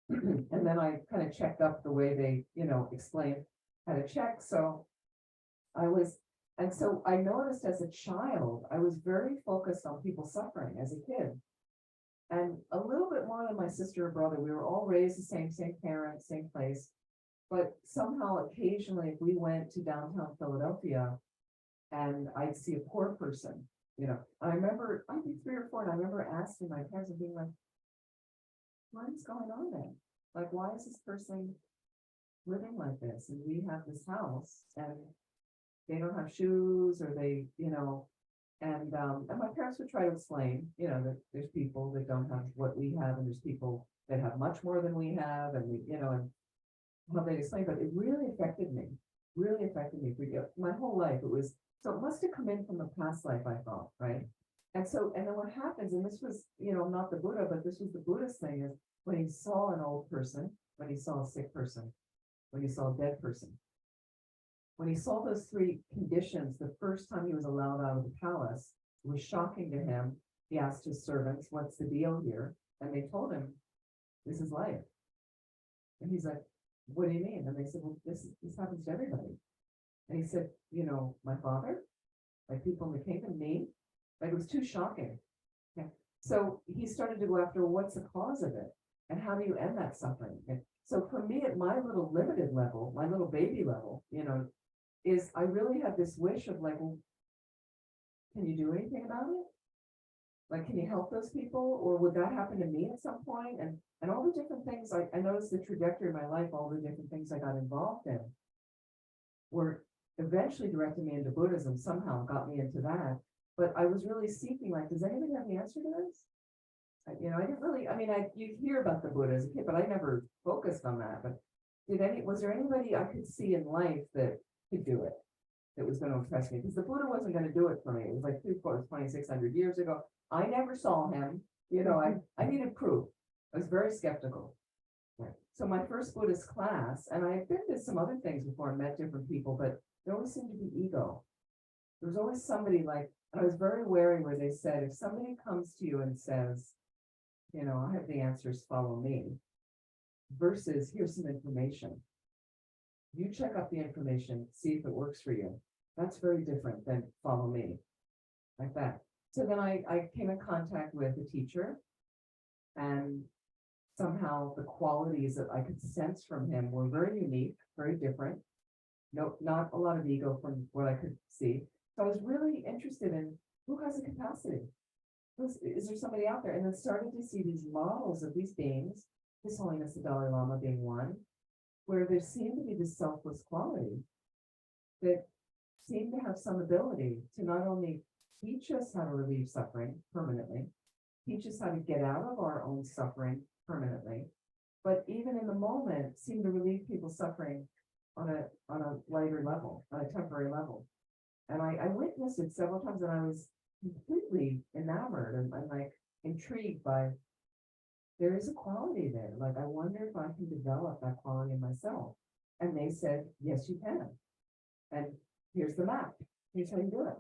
And then I kind of checked up the way they, explained how to check. So I noticed as a child, I was very focused on people suffering as a kid. And a little bit more than my sister or brother. We were all raised the same parents, same place. But somehow, occasionally, if we went to downtown Philadelphia and I'd see a poor person, I remember I'd be 3 or 4, and I remember asking my parents and being like, what is going on there? Like, why is this person living like this? And we have this house, and they don't have shoes, or they, and my parents would try to explain, that there's people that don't have what we have, and there's people that have much more than we have, and and how they explain, but it really affected me for my whole life. So it must have come in from a past life, I thought, right? And then what happens, and this was, not the Buddha, but this was the Buddhist thing, is when he saw an old person, when he saw a sick person, when he saw a dead person, when he saw those three conditions, the first time he was allowed out of the palace, it was shocking to him. He asked his servants, what's the deal here? And they told him, this is life. And he's like, what do you mean? And they said, well, this happens to everybody. And he said, my father, like people in the kingdom, me, like it was too shocking. Okay. So he started to go after what's the cause of it, and how do you end that suffering? And so for me, at my little limited level, my little baby level, is I really had this wish of like, well, can you do anything about it? Like, can you help those people? Or would that happen to me at some point? And all the different things, I noticed the trajectory of my life, all the different things I got involved in were eventually directed me into Buddhism, somehow got me into that. But I was really seeking, like, does anybody have the answer to this? I didn't really, you hear about the Buddha as a kid, but I never focused on that. But was there anybody I could see in life that could do it, that was going to impress me? Because the Buddha wasn't going to do it for me. It was like 2,600 years ago. I never saw him. I needed proof. I was very skeptical. Right. So my first Buddhist class, and I had been to some other things before and met different people, but there always seemed to be ego. There was always somebody like, I was very wary where they said, if somebody comes to you and says, I have the answers, follow me, versus here's some information. You check out the information, see if it works for you. That's very different than follow me, like that. So then I came in contact with a teacher, and somehow the qualities that I could sense from him were very unique, very different. No, not a lot of ego from what I could see. So I was really interested in who has the capacity. Is there somebody out there? And then started to see these models of these beings, His Holiness the Dalai Lama being one, where there seemed to be this selfless quality that seemed to have some ability to not only teach us how to relieve suffering permanently, teach us how to get out of our own suffering permanently, but even in the moment, seem to relieve people's suffering on a lighter level, on a temporary level. And I witnessed it several times, and I was completely enamored and like intrigued by, there is a quality there. Like, I wonder if I can develop that quality in myself. And they said, yes, you can. And here's the map. Here's how you do it.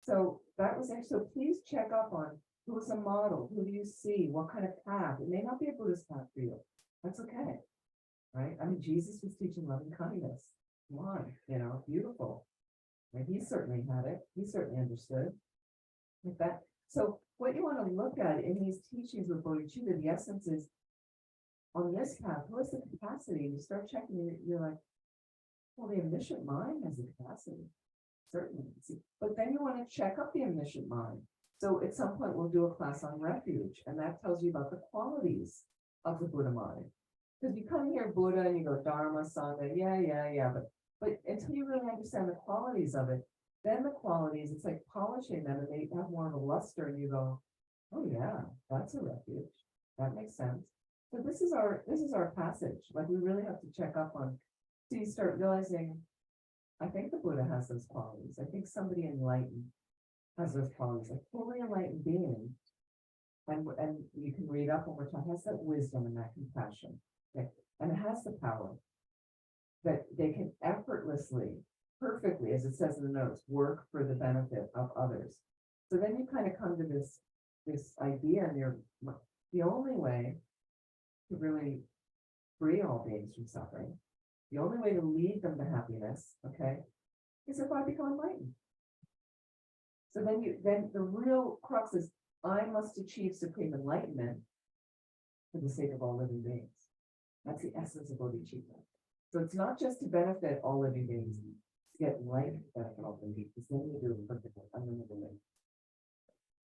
So that was it. So please check up on who is a model. Who do you see? What kind of path? It may not be a Buddhist path for you. That's okay. Right? Jesus was teaching loving kindness. Come on, beautiful. And he certainly had it. He certainly understood. Like that. So what you want to look at in these teachings with Bodhicitta, the essence is, on this path, who has the capacity? And you start checking, you're like, well, the omniscient mind has the capacity. Certainly. But then you want to check up the omniscient mind. So at some point we'll do a class on refuge, and that tells you about the qualities of the Buddha mind. Because you come here Buddha and you go Dharma, Sangha, yeah. But until you really understand the qualities of it, then the qualities, it's like polishing them, and they have more of a luster, and you go, oh yeah, that's a refuge. That makes sense. So this is our passage. Like, we really have to check up on. So you start realizing, I think the Buddha has those qualities. I think somebody enlightened has those qualities, like fully enlightened being. And you can read up over time, has that wisdom and that compassion. Okay? And it has the power that they can effortlessly, perfectly, as it says in the notes, work for the benefit of others. So then you kind of come to this idea, and the only way to really free all beings from suffering, the only way to lead them to happiness, okay, is if I become enlightened. So then the real crux is, I must achieve supreme enlightenment for the sake of all living beings. That's the essence of bodhicitta. So it's not just to benefit all living beings, to get life benefit all living beings, because then you do it perfectly, unlimitedly.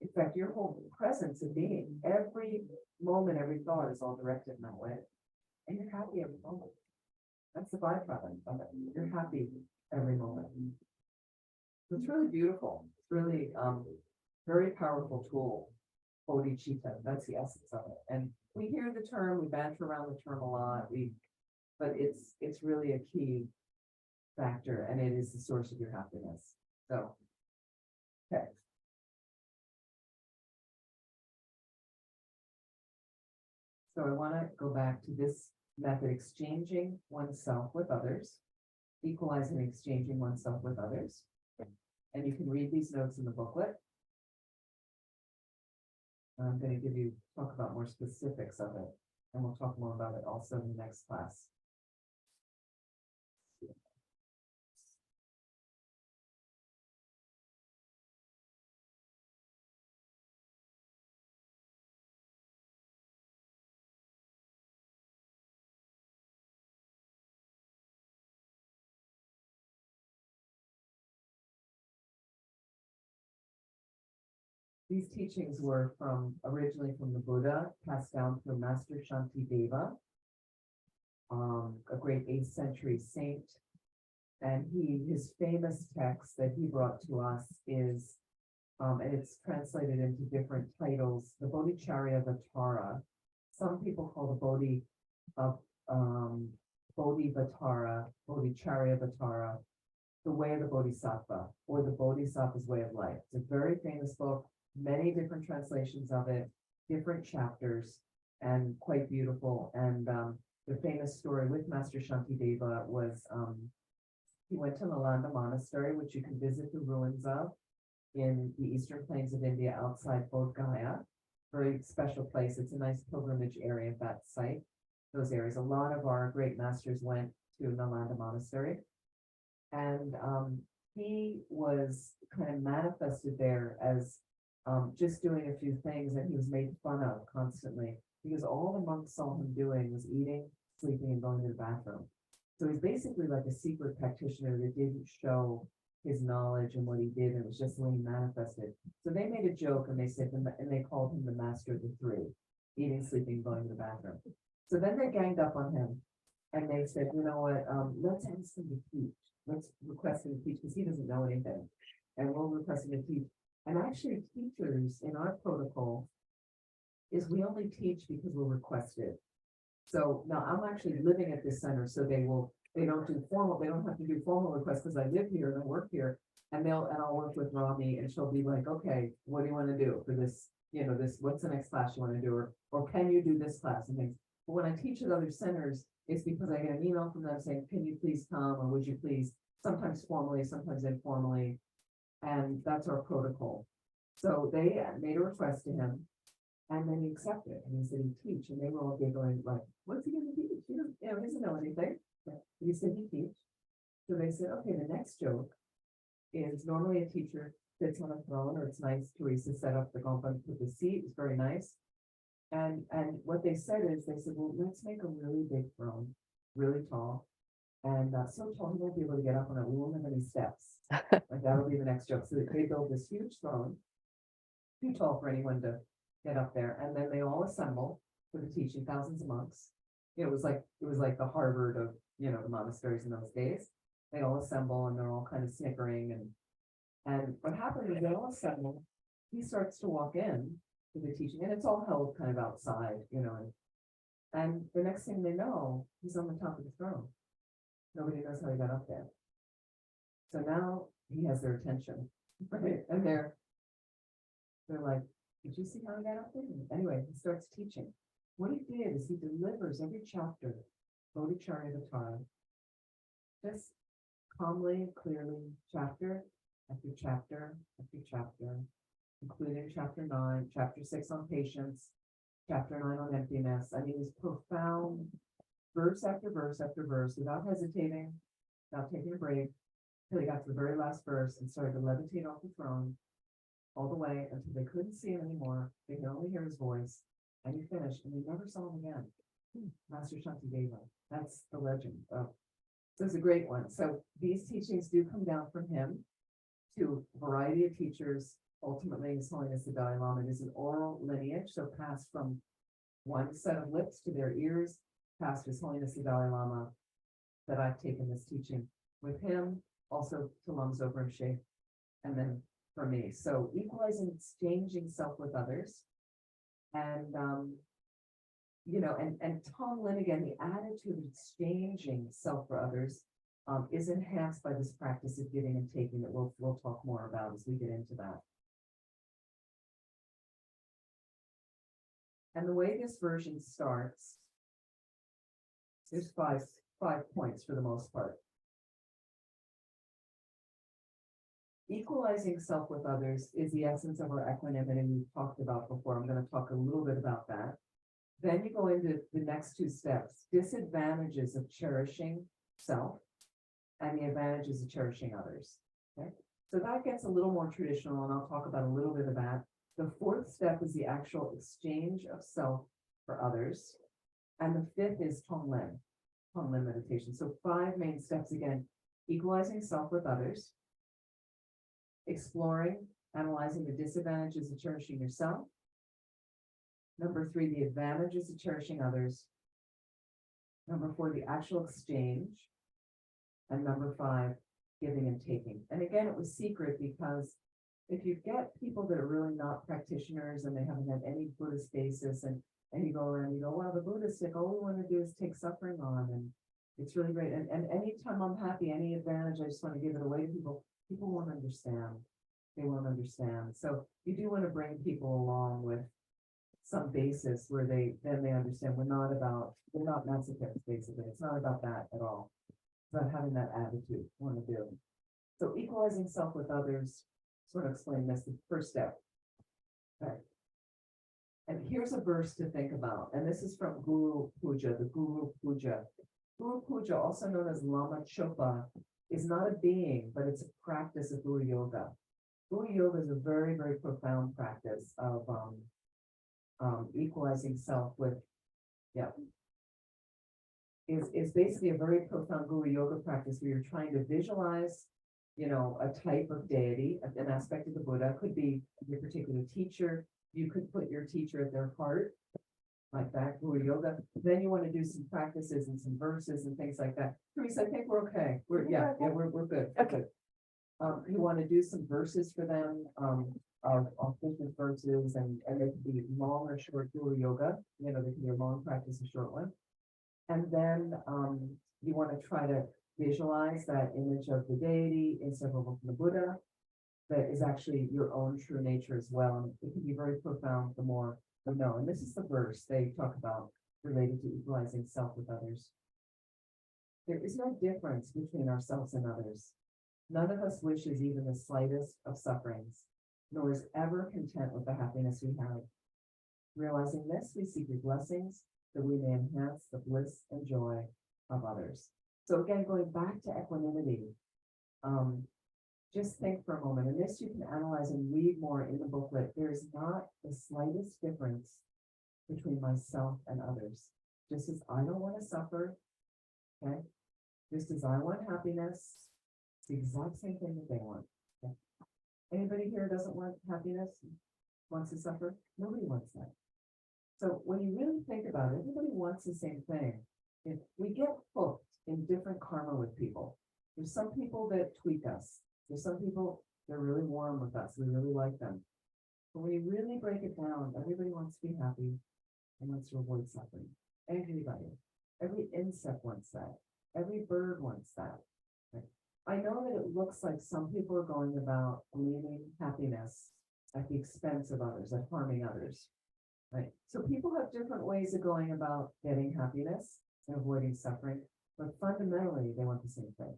In fact, your whole presence of being, every moment, every thought is all directed in that way. And you're happy every moment. That's the byproduct of it. You're happy every moment. It's really beautiful. It's really, very powerful tool. Bodhicitta, that's the essence of it. And we hear the term, we banter around the term a lot, but it's really a key factor and it is the source of your happiness. So, okay. So I want to go back to this method, exchanging oneself with others, equalizing and exchanging oneself with others. And you can read these notes in the booklet. I'm going to talk about more specifics of it, and we'll talk more about it also in the next class. These teachings were originally from the Buddha, passed down through Master Shantideva, a great 8th century saint. And his famous text that he brought to us is, and it's translated into different titles, the Bodhicharyavatara. Some people call the Bodhicharyavatara, the way of the Bodhisattva, or the Bodhisattva's way of life. It's a very famous book, many different translations of it, different chapters, and quite beautiful. And the famous story with Master Shantideva was he went to Nalanda Monastery, which you can visit the ruins of in the eastern plains of India outside Bodh Gaya. Very special place. It's a nice pilgrimage area, that site, those areas. A lot of our great masters went to Nalanda Monastery. And he was kind of manifested there as just doing a few things that he was made fun of constantly because all the monks saw him doing was eating, sleeping, and going to the bathroom. So he's basically like a secret practitioner that didn't show his knowledge and what he did, and it was just the way he manifested. So they made a joke and they said, and they called him the master of the three, eating, sleeping, going to the bathroom. So then they ganged up on him and they said, you know what, let's ask him to teach. Let's request him to teach because he doesn't know anything. And we'll request him to teach. And actually teachers in our protocol is we only teach because we're requested. So now I'm actually living at this center, so they don't have to do formal requests because I live here and I work here. And I'll work with Rami and she'll be like, okay, what do you want to do for this? You know, what's the next class you want to do? Or can you do this class and things. But when I teach at other centers, it's because I get an email from them saying, can you please come or would you please? Sometimes formally, sometimes informally. And that's our protocol. So they made a request to him and then he accepted and he said he'd teach. And they were all giggling like, what's he going to teach? He doesn't know anything. But he said he'd teach. So they said, okay, the next joke is normally a teacher sits on a throne, or it's nice. Teresa set up the compound with the seat. It's very nice. And what they said is, they said, well, let's make a really big throne, really tall. And so tall he won't be able to get up on it. We won't have any steps. Like that'll be the next joke. So they built this huge throne, too tall for anyone to get up there. And then they all assemble for the teaching, thousands of monks. It was like the Harvard of, the monasteries in those days. They all assemble and they're all kind of snickering. And what happened is they all assemble. He starts to walk in to the teaching and it's all held kind of outside, and the next thing they know, he's on the top of the throne. Nobody knows how he got up there. So now he has their attention, right? And they're like, did you see how he got up there? Anyway, he starts teaching. What he did is he delivers every chapter, Bodhicharyavatara, just calmly and clearly, chapter after chapter after chapter, including chapter 9, chapter 6 on patience, chapter 9 on emptiness. I mean, it's profound, verse after verse after verse, without hesitating, without taking a break, until he got to the very last verse and started to levitate off the throne all the way until they couldn't see him anymore. They could only hear his voice, and he finished, and they never saw him again. Master Shantideva. That's the legend. So it's a great one. So these teachings do come down from him to a variety of teachers. Ultimately, His Holiness the Dalai Lama. It is an oral lineage, so passed from one set of lips to their ears, past His Holiness the Dalai Lama, that I've taken this teaching with him. also to Lums over and Shape, and then for me. So equalizing, exchanging self with others. And, and Tom Lin, again, the attitude of exchanging self for others is enhanced by this practice of giving and taking that we'll talk more about as we get into that. And the way this version starts, there's five points for the most part. Equalizing self with others is the essence of our equanimity we've talked about before. I'm going to talk a little bit about that. Then you go into the next two steps, disadvantages of cherishing self and the advantages of cherishing others. Okay, so that gets a little more traditional, and I'll talk about a little bit of that. The fourth step is the actual exchange of self for others. And the fifth is Tonglen meditation. So 5 main steps again: equalizing self with others, exploring, analyzing the disadvantages of cherishing yourself. Number 3, the advantages of cherishing others. Number 4, the actual exchange. And number 5, giving and taking. And again, it was secret because if you get people that are really not practitioners and they haven't had any Buddhist basis, and you go around, you go, well, the Buddhistic, all we want to do is take suffering on, and it's really great. And anytime I'm happy, any advantage, I just want to give it away to people. People won't understand. They won't understand. So you do want to bring people along with some basis where they understand they're not masochists, basically. It's not about that at all. It's about having that attitude, want to do. So equalizing self with others, sort of explain this, the first step. Okay. And here's a verse to think about. And this is from Guru Puja, the Guru Puja. Guru Puja, also known as Lama Chopa, is not a being, but it's a practice of Guru Yoga. Guru Yoga is a very, very profound practice of equalizing self with, is basically a very profound Guru Yoga practice where you're trying to visualize, a type of deity, an aspect of the Buddha. Could be your particular teacher. You could put your teacher at their heart, like that, Guru Yoga. Then you want to do some practices and some verses and things like that. Teresa, I think we're okay. We're good. We're Okay. good. You want to do some verses for them, of authentic verses, and they could be long or short Guru Yoga. They could be a long practice, a short one. And then you want to try to visualize that image of the deity, inseparable from the Buddha, that is actually your own true nature as well. And it can be very profound the more you know. And this is the verse they talk about related to equalizing self with others. There is no difference between ourselves and others. None of us wishes even the slightest of sufferings, nor is ever content with the happiness we have. Realizing this, we seek your blessings that we may enhance the bliss and joy of others. So again, going back to equanimity, just think for a moment, and this you can analyze and read more in the booklet. There is not the slightest difference between myself and others. Just as I don't want to suffer, okay? Just as I want happiness, it's the exact same thing that they want. Okay? Anybody here doesn't want happiness, wants to suffer? Nobody wants that. So when you really think about it, everybody wants the same thing. If we get hooked in different karma with people, there's some people that tweak us. There's some people that are really warm with us. We really like them. But when you really break it down, everybody wants to be happy and wants to avoid suffering. Everybody. Every insect wants that. Every bird wants that. Okay? I know that it looks like some people are going about leaving happiness at the expense of others, at harming others. Right. So people have different ways of going about getting happiness and avoiding suffering, but fundamentally they want the same thing.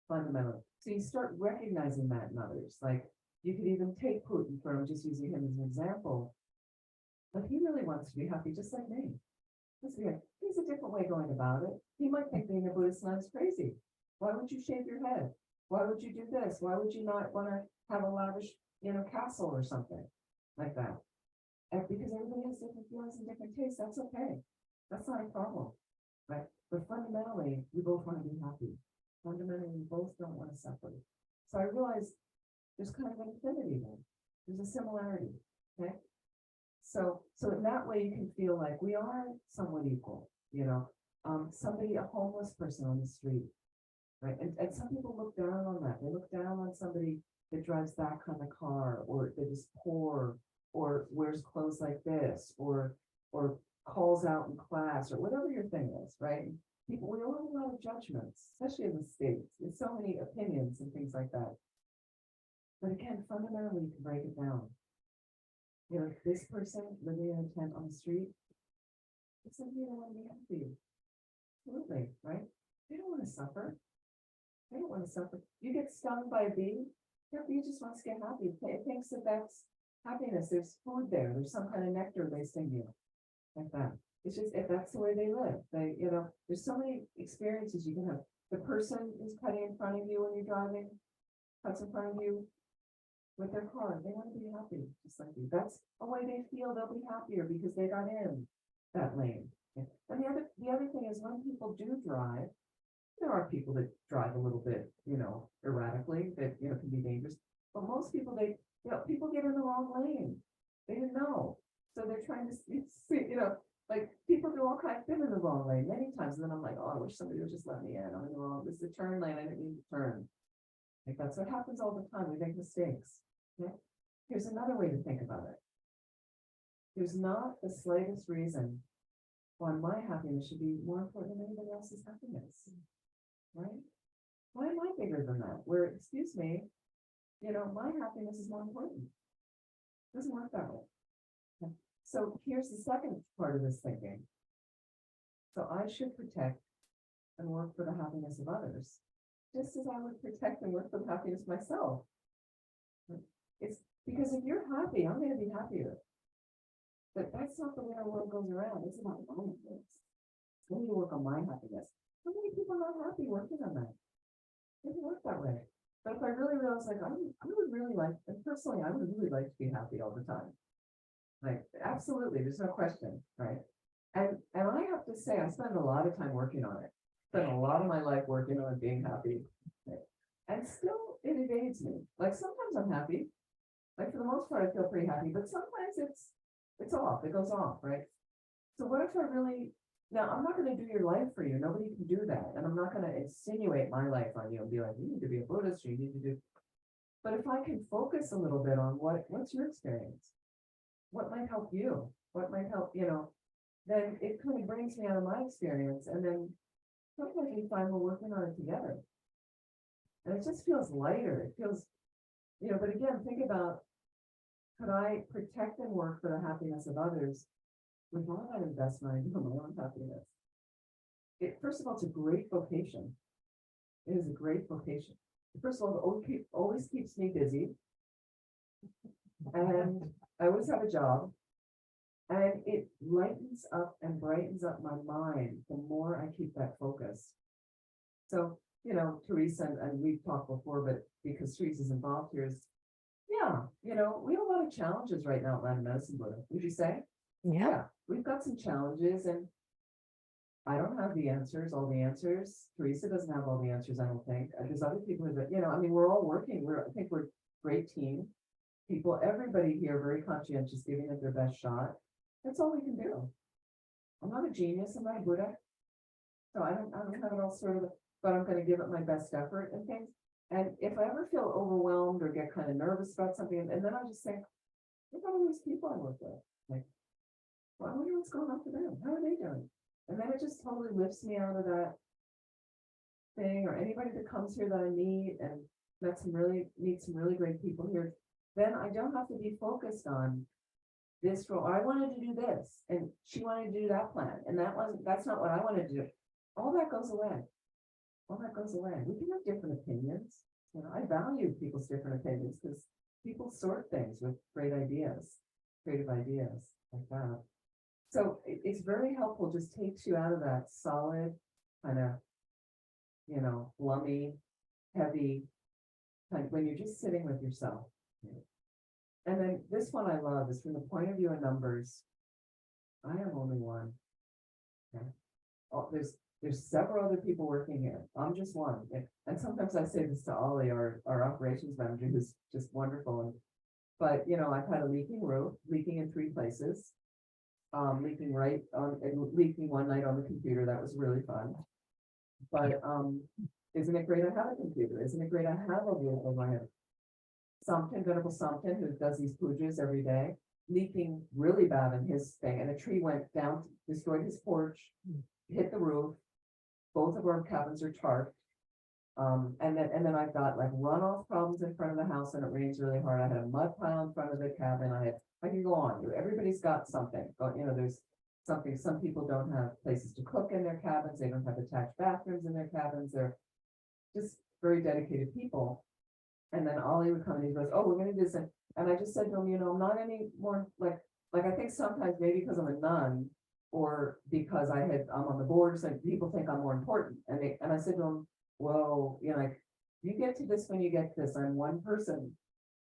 Fundamentally. So you start recognizing that in others. Like you could even take Putin, I'm just using him as an example, but he really wants to be happy just like me. He's a different way going about it. He might think being a Buddhist nun is crazy. Why would you shave your head? Why would you do this? Why would you not want to have a lavish, castle or something like that? And because everybody has different feelings and different tastes, that's okay. That's not a problem, right? But fundamentally, we both want to be happy. Fundamentally, we both don't want to suffer. So I realized there's kind of an infinity there. There's a similarity, okay? So in that way, you can feel like we are somewhat equal, somebody, a homeless person on the street, right? And some people look down on that. They look down on somebody that drives that kind of car, or that is poor, or wears clothes like this, or calls out in class, or whatever your thing is, right? People, we all have a lot of judgments, especially in the States. There's so many opinions and things like that. But again, fundamentally, you can break it down. You know, this person living in a tent on the street, it's somebody that want to be happy. Absolutely, right? They don't want to suffer. They don't want to suffer. You get stung by a bee, your bee just wants to get happy. It thinks that that's happiness. There's food there. There's some kind of nectar they sting you, like that. It's just, if that's the way they live, they, you know, there's so many experiences you can have. The person who's cutting in front of you when you're driving, cuts in front of you with their car, they want to be happy, just like you. That's a way they feel they'll be happier because they got in that lane. And the other thing is, when people do drive, there are people that drive a little bit, you know, erratically, that, you know, can be dangerous. But most people, people get in the wrong lane. They didn't know. So they're trying to see, you know, like, people do all kinds of things in the wrong lane many times. And then I'm like, oh, I wish somebody would just let me in. I'm in the wrong, this is the turn lane. I didn't mean to turn. Like, that's what happens all the time. We make mistakes. Okay? Here's another way to think about it. There's not the slightest reason why my happiness should be more important than anybody else's happiness. Right? Why am I bigger than that? Where, excuse me, you know, my happiness is more important. It doesn't work that way. Okay. So here's the second part of this thinking. So I should protect and work for the happiness of others, just as I would protect and work for the happiness of myself. It's because if you're happy, I'm going to be happier. But that's not the way our world goes around. It's about my happiness. I need to work on my happiness. How many people are not happy working on that? It doesn't work that way. But if I really realize, like, I would really like, and personally, I would really like to be happy all the time. Like, absolutely, there's no question, right? And I have to say, I spend a lot of time working on it. Spend a lot of my life working on being happy. Right? And still, it evades me. Like, sometimes I'm happy. Like, for the most part, I feel pretty happy, but sometimes it's off, it goes off, right? So what if I really, now I'm not going to do your life for you, nobody can do that, and I'm not going to insinuate my life on you and be like, you need to be a Buddhist, or you need to do, but if I can focus a little bit on what's your experience, what might help you, what might help, you know, then it kind of brings me out of my experience, and then sometimes we find we're working on it together, and it just feels lighter, it feels, you know, but again, think about, could I protect and work for the happiness of others with all that investment I do in my own happiness? First of all, it's a great vocation. It is a great vocation. First of all, it always keeps me busy. And I always have a job. And it lightens up and brightens up my mind the more I keep that focus. So, you know, Teresa, and we've talked before, but because Teresa's involved here, is, yeah, you know, we have a lot of challenges right now at Land of Medicine Buddha, would you say? Yeah. We've got some challenges, and I don't have the answers, all the answers. Teresa doesn't have all the answers, I don't think. There's other people that, you know, I mean, we're all working. I think we're a great team. People, everybody here very conscientious, giving it their best shot. That's all we can do. I'm not a genius, I'm not a Buddha. So I don't have it all sort of, but I'm going to give it my best effort and things. And if I ever feel overwhelmed or get kind of nervous about something, and then I just think, look at all these people I work with. Like, well, I wonder what's going on for them. How are they doing? And then it just totally lifts me out of that thing. Or anybody that comes here that I meet and meet some really great people here, then I don't have to be focused on this role. I wanted to do this, and she wanted to do that plan, and that's not what I wanted to do. All that goes away. All that goes away. We can have different opinions. You know, I value people's different opinions because people sort things with great ideas, creative ideas like that. So it's very helpful, just takes you out of that solid kind of, you know, glummy, heavy, kind of when you're just sitting with yourself. And then this one I love is from the point of view of numbers. I am only one. Okay. Oh, there's several other people working here. I'm just one. And sometimes I say this to Ollie, our operations manager, who's just wonderful. But you know, I've had a leaking roof, leaking in 3 places. Leaking right on, leaking one night on the computer. That was really fun. But Isn't it great I have a computer? Isn't it great I have a roof over my head? Venerable Something, who does these pujas every day, leaking really bad in his thing, and a tree went down, destroyed his porch, hit the roof. Both of our cabins are tarped. And then I've got like runoff problems in front of the house and it rains really hard. I had a mud pile in front of the cabin. I can go on. Everybody's got something, there's something. Some people don't have places to cook in their cabins. They don't have attached bathrooms in their cabins. They're just very dedicated people. And then Ollie would come and he goes, oh, we're gonna do this. And I just said to him, I'm not any more like I think sometimes maybe because I'm a nun or because I'm on the board, so people think I'm more important. And I said to him, whoa, like you get to this when you get to this. I'm one person.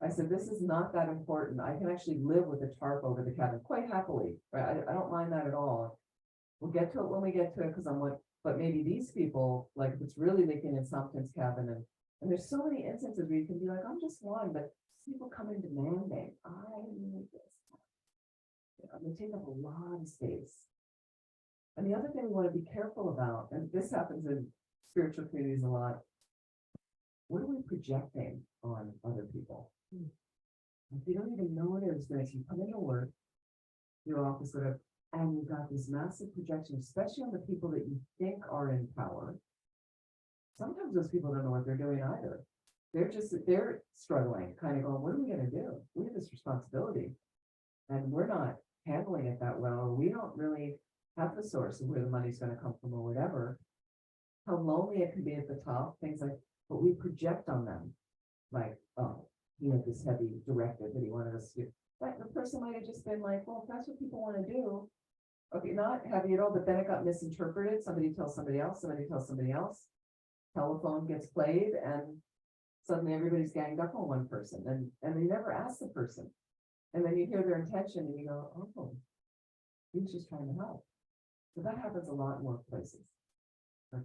I said, this is not that important. I can actually live with a tarp over the cabin quite happily. Right? I don't mind that at all. We'll get to it when we get to it because but maybe these people, like if it's really leaking in something's cabin and there's so many instances where you can be like, I'm just one, but people come in demanding, I need this. They take up a lot of space. And the other thing we want to be careful about, and this happens in spiritual communities a lot, what are we projecting on other people? If you don't even know what it is, you come into work, your office, whatever, and you've got this massive projection, especially on the people that you think are in power. Sometimes those people don't know what they're doing either. They're struggling, kind of going, what are we going to do? We have this responsibility and we're not handling it that well, or we don't really have the source of where the money's going to come from or whatever. How lonely it can be at the top, things like, but we project on them. Like, oh, he had this heavy directive that he wanted us to do. But the person might have just been like, well, if that's what people want to do, okay, not heavy at all, but then it got misinterpreted. Somebody tells somebody else, somebody tells somebody else. Telephone gets played and suddenly everybody's ganged up on one person and they never ask the person. And then you hear their intention and you go, oh, he was just trying to help. So that happens a lot in workplaces,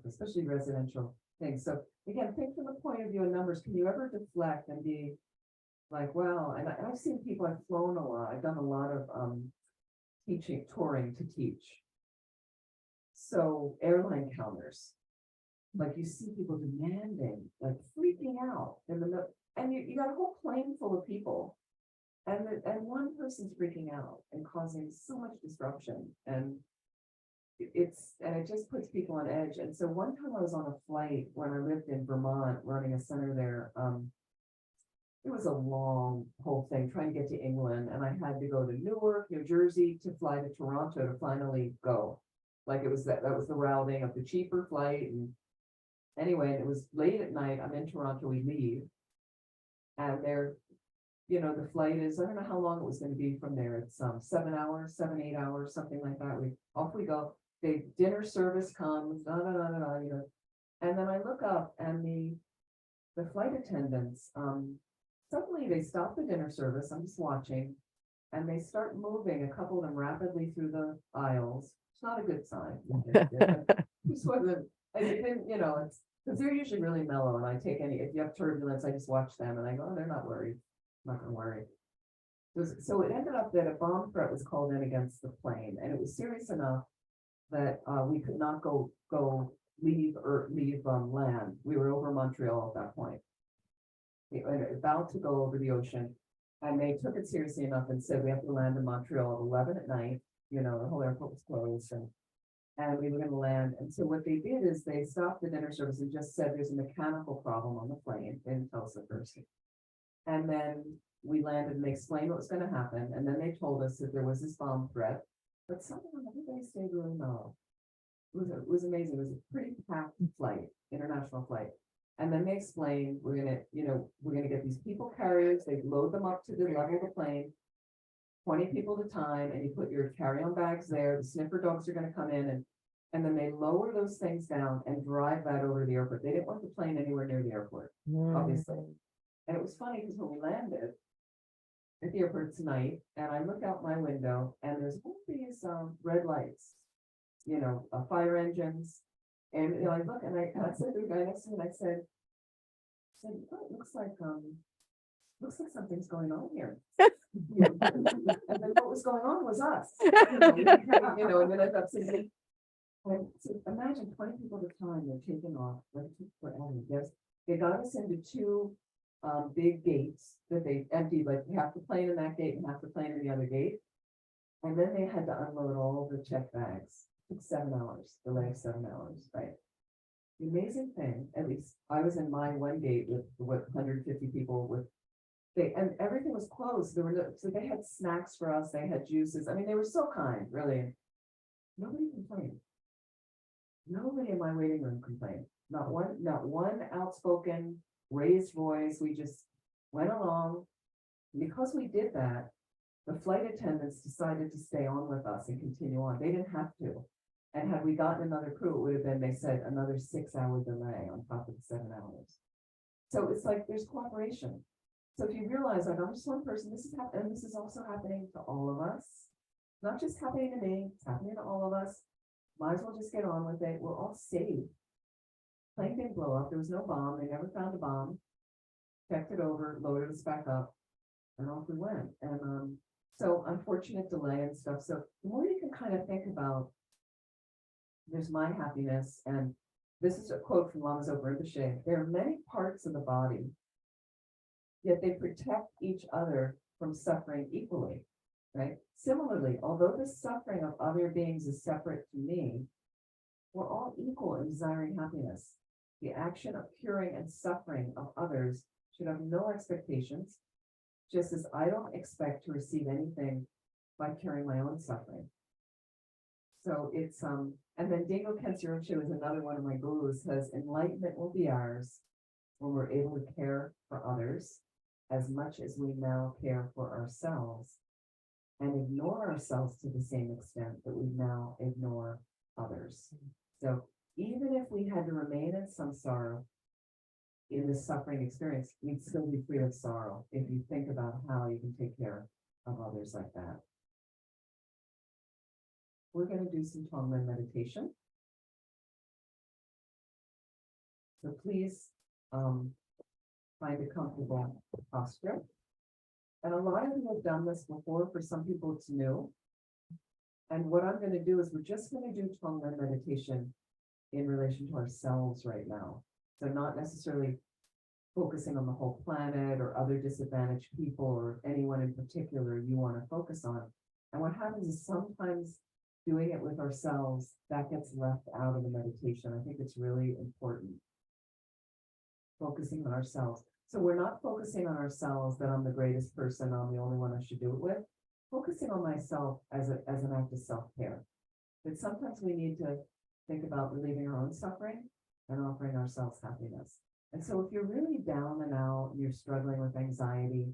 especially residential things. So again, think from the point of view of numbers. Can you ever deflect and be like, well, and I've seen people, I've flown a lot. I've done a lot of touring to teach. So airline counters, like you see people demanding, like freaking out in the middle, and you got a whole plane full of people, and one person's freaking out and causing so much disruption, and it just puts people on edge. And so one time I was on a flight when I lived in Vermont, running a center there. It was a long whole thing trying to get to England, and I had to go to Newark, New Jersey to fly to Toronto to finally go. Like it was that was the routing of the cheaper flight. And anyway, it was late at night. I'm in Toronto, we leave. And there, the flight is, I don't know how long it was going to be from there. It's 7 hours, 8 hours, something like that. Off we go. The dinner service comes, and then I look up and the flight attendants, suddenly they stop the dinner service. I'm just watching, and they start moving, a couple of them rapidly through the aisles. It's not a good sign. Just wasn't, I didn't, it's because they're usually really mellow, and I take if you have turbulence, I just watch them and I go, oh, they're not worried. I'm not gonna worry. So it ended up that a bomb threat was called in against the plane, and it was serious enough that we could not leave land. We were over Montreal at that point. We were about to go over the ocean, and they took it seriously enough and said we have to land in Montreal at 11 at night. The whole airport was closed, and we were going to land. And so what they did is they stopped the dinner service and just said there's a mechanical problem on the plane. They didn't tell us at first. And then we landed and they explained what was going to happen. And then they told us that there was this bomb threat, but somehow everybody stayed really mellow. It was amazing. It was a pretty packed flight, international flight. And then they explained, we're gonna get these people carriers. They load them up to the level of the plane, 20 people at a time, and you put your carry-on bags there. The sniffer dogs are gonna come in, and then they lower those things down and drive that over to the airport. They didn't want the plane anywhere near the airport, obviously. And it was funny because when we landed at the airport tonight, and I look out my window, and there's all these red lights, fire engines. And I look and I said to the guy next to me, and I said, oh, it looks like something's going on here. And then what was going on was us. And then I thought, And so imagine 20 people at a time, they're taking off, like it took forever. Yes, they got us into two big gates that they emptied, like half the plane in that gate and half the plane in the other gate. And then they had to unload all the check bags. It took 7 hours, delay of 7 hours, right? The amazing thing, at least I was in my one gate with what 150 people with and everything was closed. There were no, so they had snacks for us, they had juices. I mean, they were so kind, really. Nobody complained. Nobody in my waiting room complained. Not one outspoken, raised voice. We just went along. Because we did that, the flight attendants decided to stay on with us and continue on. They didn't have to. And had we gotten another crew, it would have been, they said, another 6-hour delay on top of the 7 hours. So it's like there's cooperation. So if you realize, like, I'm just one person, this is happening, and this is also happening to all of us. Not just happening to me, it's happening to all of us. Might as well just get on with it. We're all saved. Plane didn't blow up. There was no bomb. They never found a bomb. Checked it over, loaded us back up, and off we went. And so unfortunate delay and stuff. So the more you can kind of think about, there's my happiness, and this is a quote from Lama Zopa Rinpoche. There are many parts of the body, yet they protect each other from suffering equally, right? Similarly, although the suffering of other beings is separate to me, we're all equal in desiring happiness. The action of curing and suffering of others should have no expectations, just as I don't expect to receive anything by curing my own suffering. So it's, and then Dingo Kensei is another one of my gurus, says enlightenment will be ours when we're able to care for others as much as we now care for ourselves, and ignore ourselves to the same extent that we now ignore others. So even if we had to remain in some sorrow in this suffering experience, we'd still be free of sorrow if you think about how you can take care of others like that. We're going to do some Tonglen meditation. So please find a comfortable posture. And a lot of you have done this before. For some people, it's new. And what I'm going to do is we're just going to do Tonglen meditation in relation to ourselves right now. So not necessarily focusing on the whole planet or other disadvantaged people or anyone in particular you want to focus on. And what happens is sometimes doing it with ourselves, that gets left out of the meditation. I think it's really important. Focusing on ourselves. So we're not focusing on ourselves that I'm the greatest person, I'm the only one I should do it with. Focusing on myself as an act of self-care. But sometimes we need to think about relieving our own suffering and offering ourselves happiness. And so if you're really down and out, you're struggling with anxiety,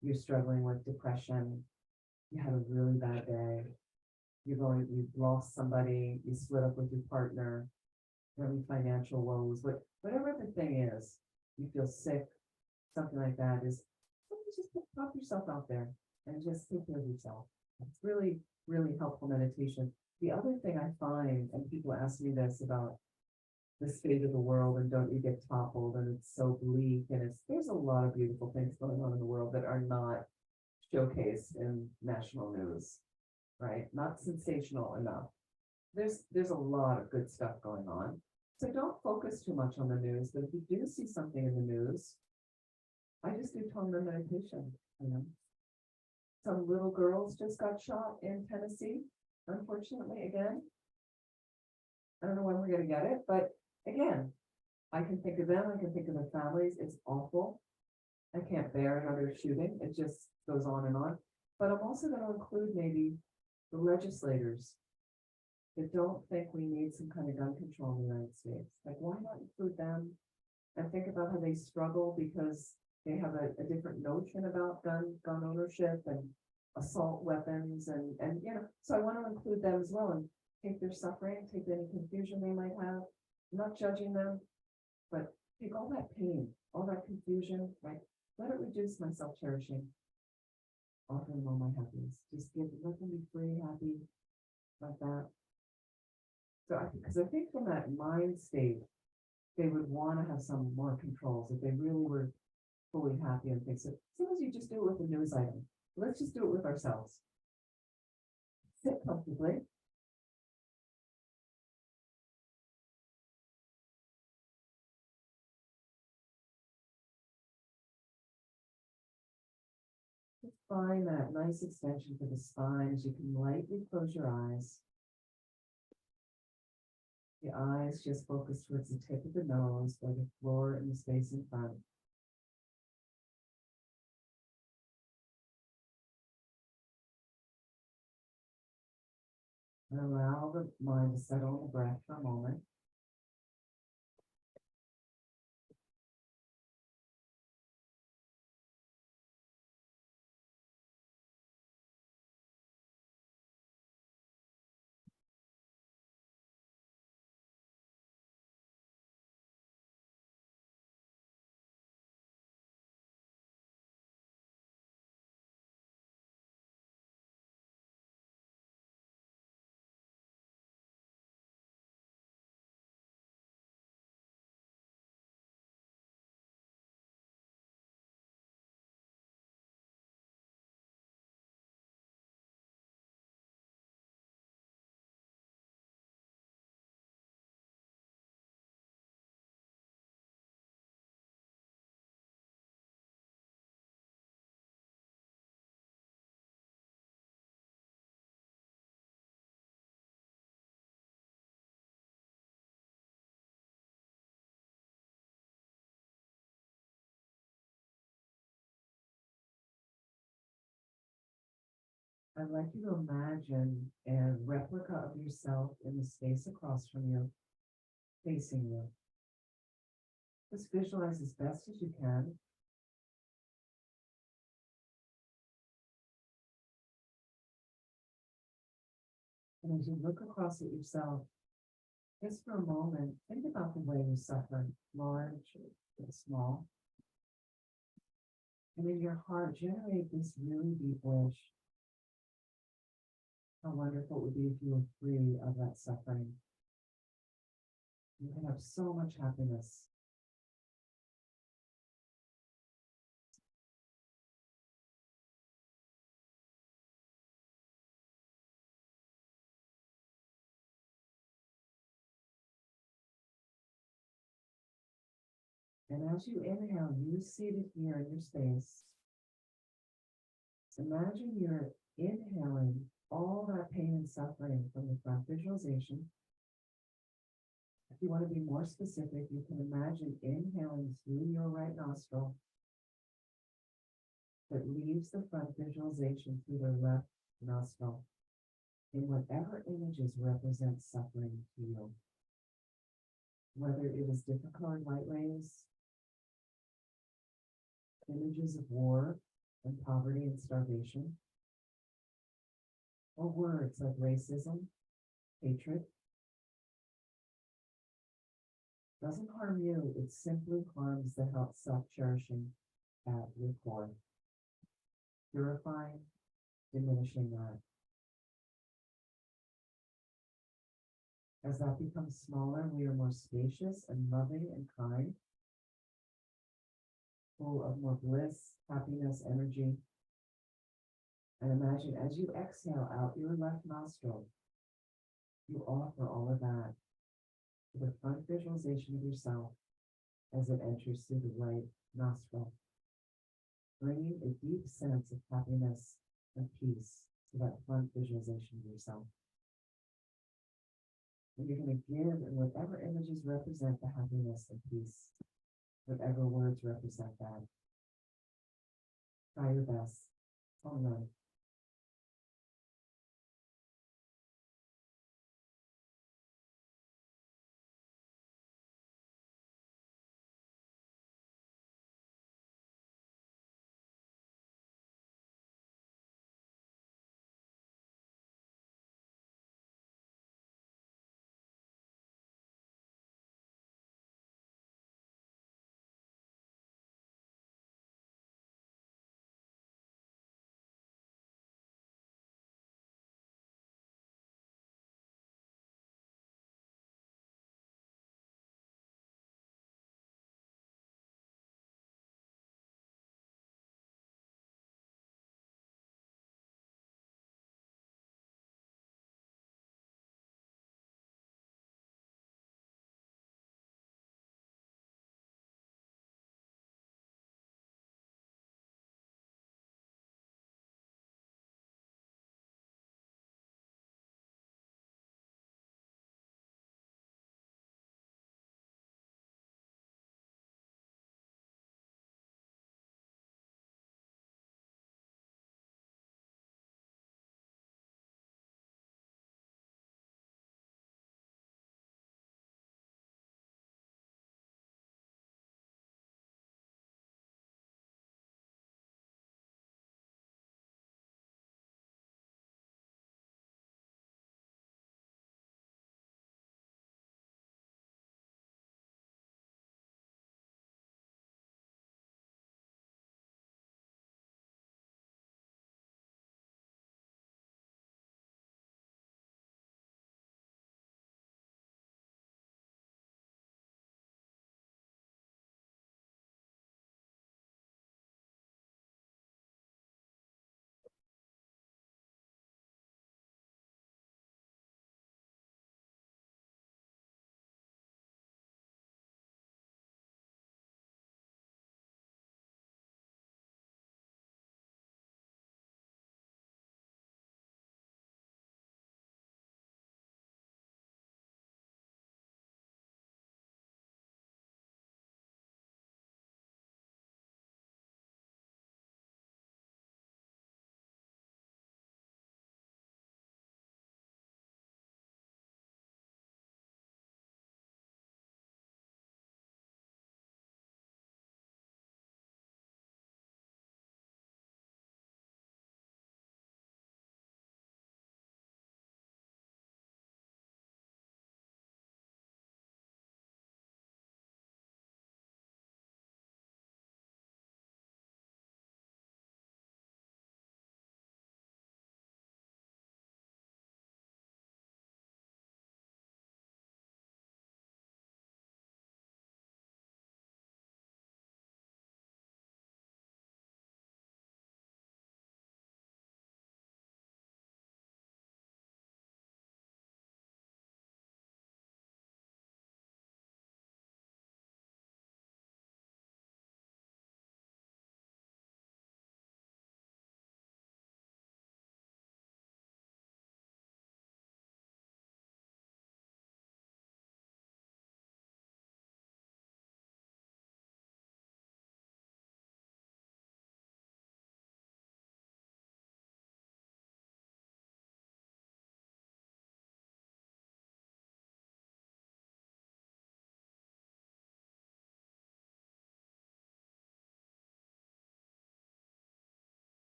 you're struggling with depression, you had a really bad day, you've lost somebody, you split up with your partner, you're having financial woes, whatever the thing is, you feel sick, something like that, is just pop yourself out there and just take care of yourself. It's really, really helpful meditation. The other thing I find, and people ask me this about the state of the world and don't you get toppled and it's so bleak, and there's a lot of beautiful things going on in the world that are not showcased in national news, right? Not sensational enough. There's a lot of good stuff going on. So don't focus too much on the news, but if you do see something in the news, I just do Tonglen meditation, you know. Some little girls just got shot in Tennessee, unfortunately, again. I don't know when we're gonna get it, but again, I can think of them, I can think of their families, it's awful. I can't bear another shooting, it just goes on and on. But I'm also gonna include maybe the legislators that don't think we need some kind of gun control in the United States. Like, why not include them and think about how they struggle because they have a different notion about gun ownership and assault weapons and you know, so I want to include them as well and take their suffering, take any confusion they might have, I'm not judging them, but take all that pain, all that confusion, right? Let it reduce my self-cherishing. Offer them all my happiness. Just let them be free, happy, like that. So because I think from that mind state, they would want to have some more controls if they really were fully happy and things. So sometimes you just do it with a news item. Let's just do it with ourselves. Sit comfortably. find that nice extension for the spine as you can lightly close your eyes. The eyes just focus towards the tip of the nose or the floor and the space in front. And allow the mind to settle on the breath for a moment. I'd like you to imagine a replica of yourself in the space across from you, facing you. Just visualize as best as you can. And as you look across at yourself, just for a moment, think about the way you suffer, large or small. And in your heart, generate this really deep wish. How wonderful it would be if you were free of that suffering. You can have so much happiness. And as you inhale, you seated here in your space. Imagine you're inhaling all that pain and suffering from the front visualization. If you want to be more specific, you can imagine inhaling through your right nostril that leaves the front visualization through the left nostril in whatever images represent suffering to you. Whether it is difficult light rays, images of war and poverty and starvation, or words like racism, hatred. Doesn't harm you, it simply harms the health self-cherishing at your core. Purifying, diminishing that. As that becomes smaller, we are more spacious and loving and kind, full of more bliss, happiness, energy. And imagine as you exhale out your left nostril, you offer all of that to the front visualization of yourself as it enters through the right nostril, bringing a deep sense of happiness and peace to that front visualization of yourself. And you're going to give in whatever images represent the happiness and peace, whatever words represent that. Try your best. Hold on.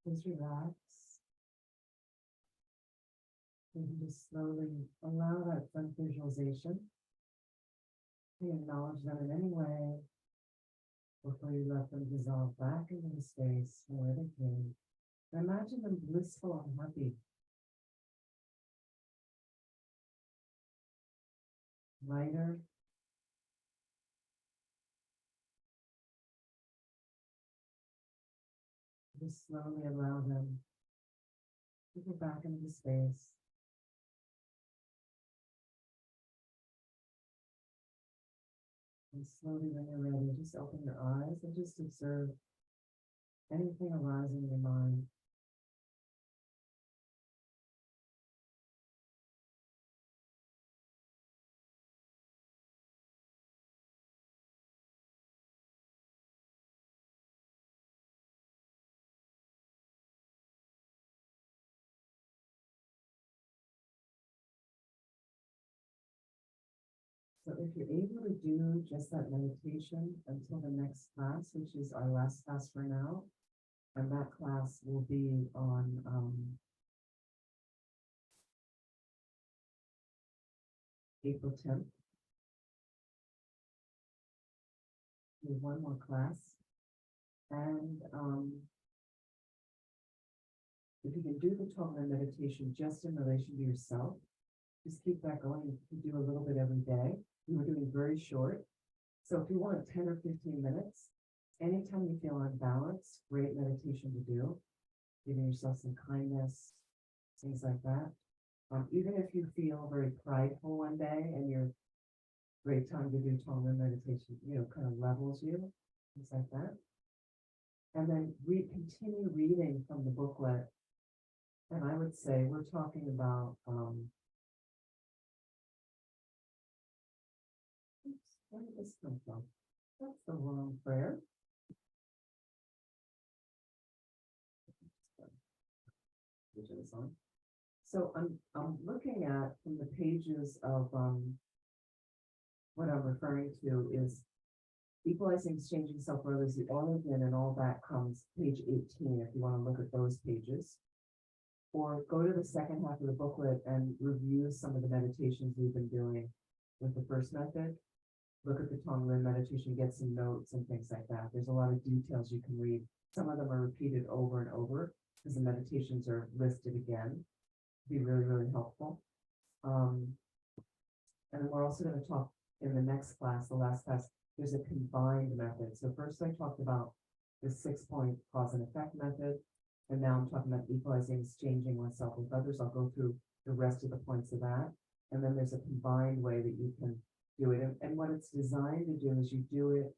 Please relax. You can just slowly allow that front visualization. You acknowledge them in any way before you let them dissolve back into the space from where they came. Imagine them blissful and happy. Lighter. Just slowly allow them to go back into the space. And slowly, when you're ready, just open your eyes and just observe anything arising in your mind. So if you're able to do just that meditation until the next class, which is our last class for now, and that class will be on April 10th. We have one more class. And if you can do the 12-minute meditation just in relation to yourself, just keep that going. You can do a little bit every day. We were doing very short. So if you want 10 or 15 minutes, anytime you feel unbalanced, great meditation to do. Giving yourself some kindness, things like that. Even if you feel very prideful one day and you're great time to do 12-minute meditation, kind of levels you, things like that. And then continue reading from the booklet. And I would say we're talking about where did this come from? That's the wrong prayer. Which is on. So I'm looking at from the pages of what I'm referring to is equalizing, exchanging self for others, the origin and all that comes page 18 if you want to look at those pages. Or go to the second half of the booklet and review some of the meditations we've been doing with the first method. Look at the Tonglen meditation, get some notes and things like that. There's a lot of details you can read. Some of them are repeated over and over because the meditations are listed again. Be really, really helpful. And then we're also going to talk in the next class, the last class, there's a combined method. So first I talked about the 6-point cause and effect method. And now I'm talking about equalizing, exchanging oneself with others. I'll go through the rest of the points of that. And then there's a combined way that you can do it. And what it's designed to do is you do it,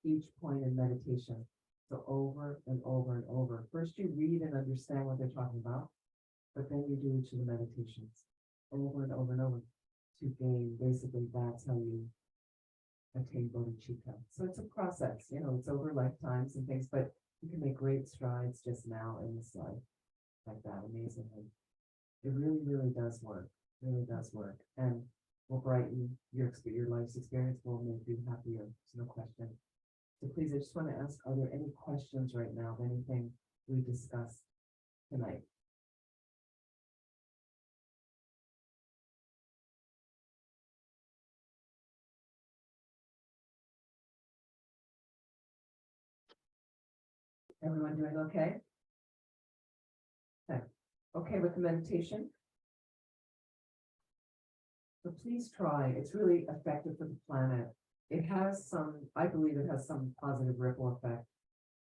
each point in meditation. So over and over and over. First you read and understand what they're talking about, but then you do each of the meditations over and over and over to gain, basically that's how you attain bodhicitta. So it's a process, it's over lifetimes and things, but you can make great strides just now in this life like that, amazingly. It really, really does work, and will brighten your life's experience, will make you happier, there's no question. So please, I just want to ask, are there any questions right now of anything we discussed tonight? Everyone doing okay? Okay. Okay with the meditation? So please try. It's really effective for the planet. It has I believe it has some positive ripple effect,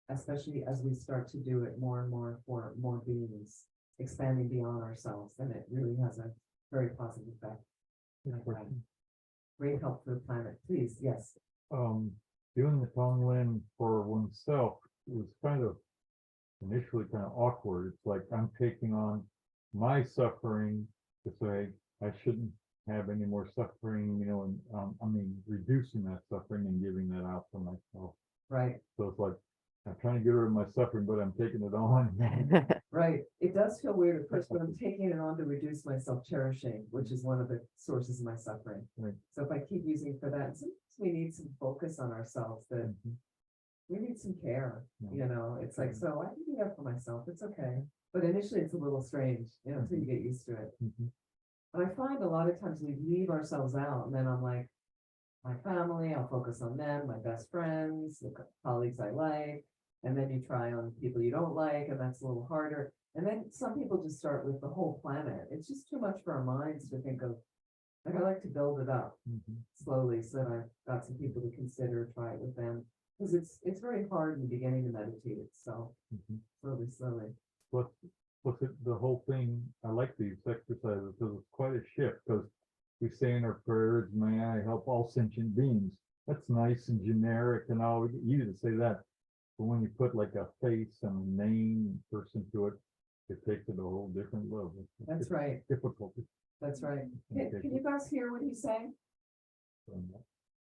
especially as we start to do it more and more for more beings, expanding beyond ourselves. Then it really has a very positive effect. Great help for the planet. Please, yes. Doing the Tonglen for oneself was kind of initially kind of awkward. It's like I'm taking on my suffering to say I shouldn't have any more suffering, and reducing that suffering and giving that out for myself. Right. So it's like I'm trying to get rid of my suffering, but I'm taking it on. Right. It does feel weird at first, but I'm taking it on to reduce my self-cherishing, which is one of the sources of my suffering. Right. So if I keep using it for that, sometimes we need some focus on ourselves that we need some care, Yeah. you know, it's like, Mhm. so I can do that for myself, it's okay. But initially it's a little strange, you know, until you get used to it. Mhm. And I find a lot of times we leave ourselves out and then I'm like, my family, I'll focus on them, my best friends, the colleagues I like. And then you try on people you don't like, and that's a little harder. And then some people just start with the whole planet. It's just too much for our minds to think of. Like I like to build it up Mhm. slowly so that I've got some people to consider, try it with them. Because it's very hard in the beginning to meditate itself, Mhm. slowly. Plus, the whole thing, I like these exercises because it's quite a shift, because we say in our prayers, may I help all sentient beings. That's nice and generic and all, easy to say that. But when you put like a face and a name and person to it, it takes it a whole different level. That's It's right, difficult. that's right. Okay, Can you guys hear what he's saying?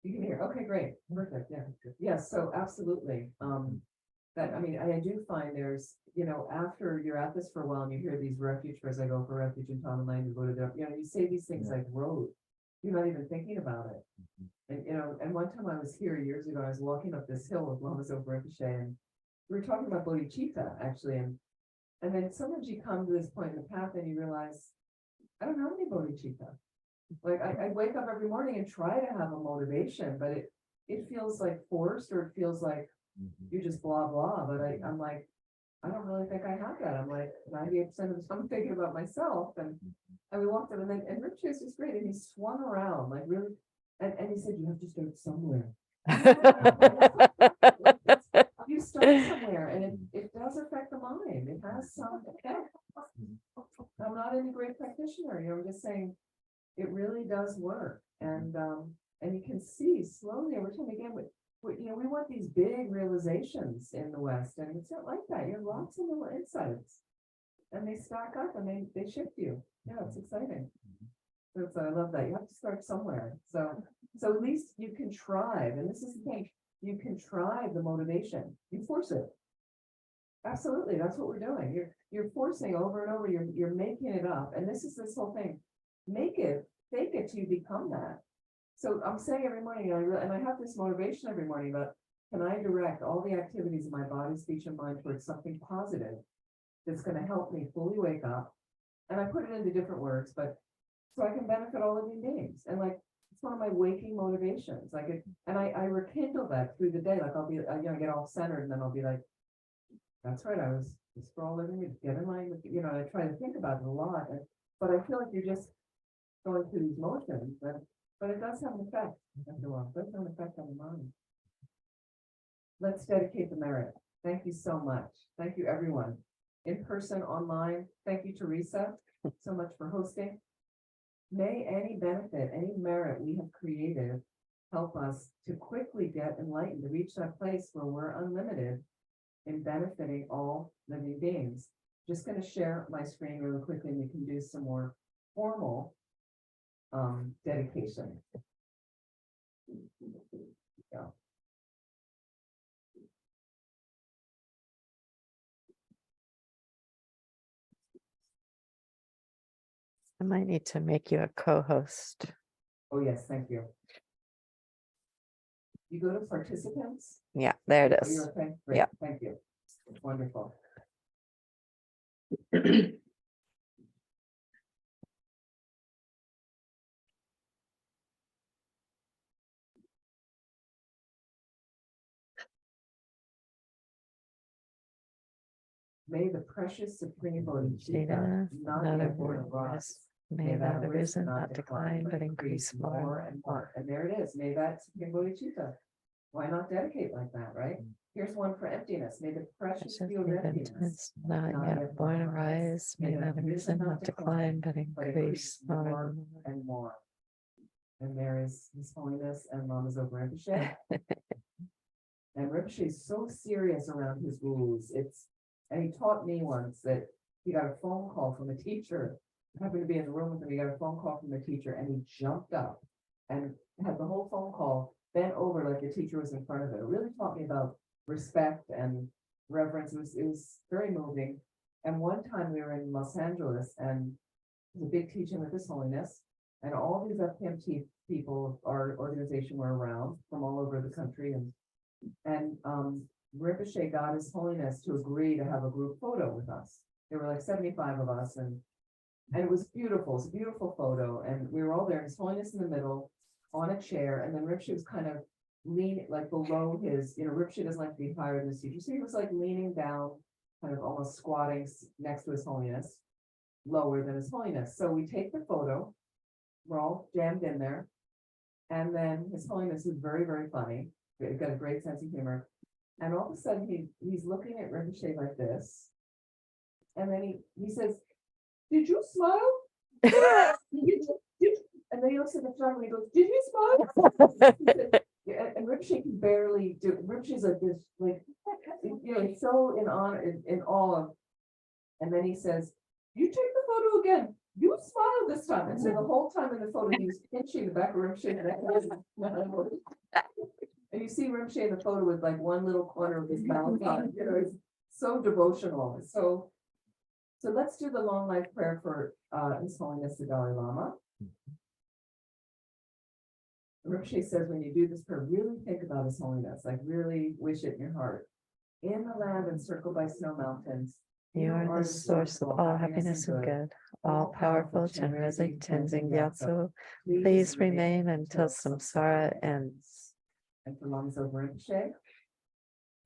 You can hear, okay, great, perfect, yeah. Yes, so absolutely, that, I mean, I do find there's, you know, after you're at this for a while and you hear these refuge prayers, I go for refuge in Tom and Lang, you go to the, you know, you say these things Yeah. like road, you're not even thinking about it. Mhm. And, you know, and one time I was here years ago, I was walking up this hill with Mamas over and we were talking about bodhicitta, actually, and then sometimes you come to this point in the path and you realize, I don't have any bodhicitta. Like I wake up every morning and try to have a motivation, but it feels like forced, or it feels like Mhm. you just blah, blah, but I'm like, I don't really think I have that. I'm like 98% of the time I'm thinking about myself, and we walked up and then, and Rich was just great, and he swung around, like really, and he said, you have to start somewhere. You start somewhere, and it does affect the mind, it has some effect. I'm not any great practitioner, you know, I'm just saying, it really does work, and you can see slowly over time again, you know, we want these big realizations in the West, and it's not like that, you have lots of little insights. And they stack up and they shift you, yeah, it's exciting. So I love that, you have to start somewhere, so at least you contrive, and this is the thing, you contrive the motivation, you force it. Absolutely, that's what we're doing, you're forcing over and over, you're making it up, and this whole thing. Make it, fake it till you become that. So I'm saying every morning, and I have this motivation every morning about, can I direct all the activities of my body, speech, and mind towards something positive that's going to help me fully wake up? And I put it into different words, but so I can benefit all living beings. And like, it's one of my waking motivations. Like, and I rekindle that through the day. Like I'll be, you know, get all centered, and then I'll be like, that's right, I was just for all living beings, get in line with, you know, I try to think about it a lot. But I feel like you're just going through these motions, but it does have an effect. After a while, it does have an effect on the mind. Let's dedicate the merit. Thank you so much. Thank you, everyone. In person, online. Thank you, Teresa, so much for hosting. May any benefit, any merit we have created help us to quickly get enlightened, to reach that place where we're unlimited in benefiting all living beings. Just going to share my screen really quickly, and we can do some more formal dedication. Yeah. I might need to make you a co-host. Oh, yes, thank you. You go to participants? Yeah, there it Oh, is. you're okay? Great, Yeah. thank you. Wonderful. May the precious supreme bodhicitta Jada, not not yet a born word arise. may that have arisen, not decline, but increase more and more. And there it is. May that supreme bodhicitta. Why not dedicate like that, right? Here's one for emptiness. May the precious Precious field of emptiness emptiness, not yet born arise, may that have arisen, not decline, but increase more and more. and more. And there is His Holiness and Lama Zopa Rinpoche. And Rinpoche is so serious around his rules. And he taught me once that he got a phone call from a teacher. I happened to be in the room with him. He got a phone call from the teacher, and he jumped up and had the whole phone call bent over like the teacher was in front of it. It really taught me about respect and reverence. It was very moving. And one time we were in Los Angeles, and it was a big teaching with His Holiness, and all these FPMT people of our organization were around from all over the country, and And Rinpoche got His Holiness to agree to have a group photo with us. There were like 75 of us, and it was beautiful. It's a beautiful photo, and we were all there. His Holiness in the middle, on a chair, and then Rinpoche was kind of leaning like below his. Rinpoche doesn't like to be higher than his teacher, so he was like leaning down, kind of almost squatting next to His Holiness, lower than His Holiness. So we take the photo. We're all jammed in there, and then His Holiness is very, very funny. He's got a great sense of humor. And all of a sudden he's looking at Rinpoche like this. And then he says, "Did you smile?" And then he looks at the phone and he goes, "Did you smile?" He said, yeah, and Rinpoche can barely do it. Rinpoche's like this, like, he's so in honor, in awe of. And then he says, "You take the photo again. You smile this time." And so the whole time in the photo, he was pinching the back of Rinpoche's neck. And you see Rinpoche in the photo with like one little corner of his mouth on, it's so devotional. So let's do the long life prayer for His Holiness the Dalai Lama. Rinpoche says when you do this prayer, really think about His Holiness, like really wish it in your heart. In the land encircled by snow mountains, You are the source of all happiness and good, all powerful Chenrezig Tenzing Gyatso. Please remain until samsara ends. And for Longzo Rinpoche,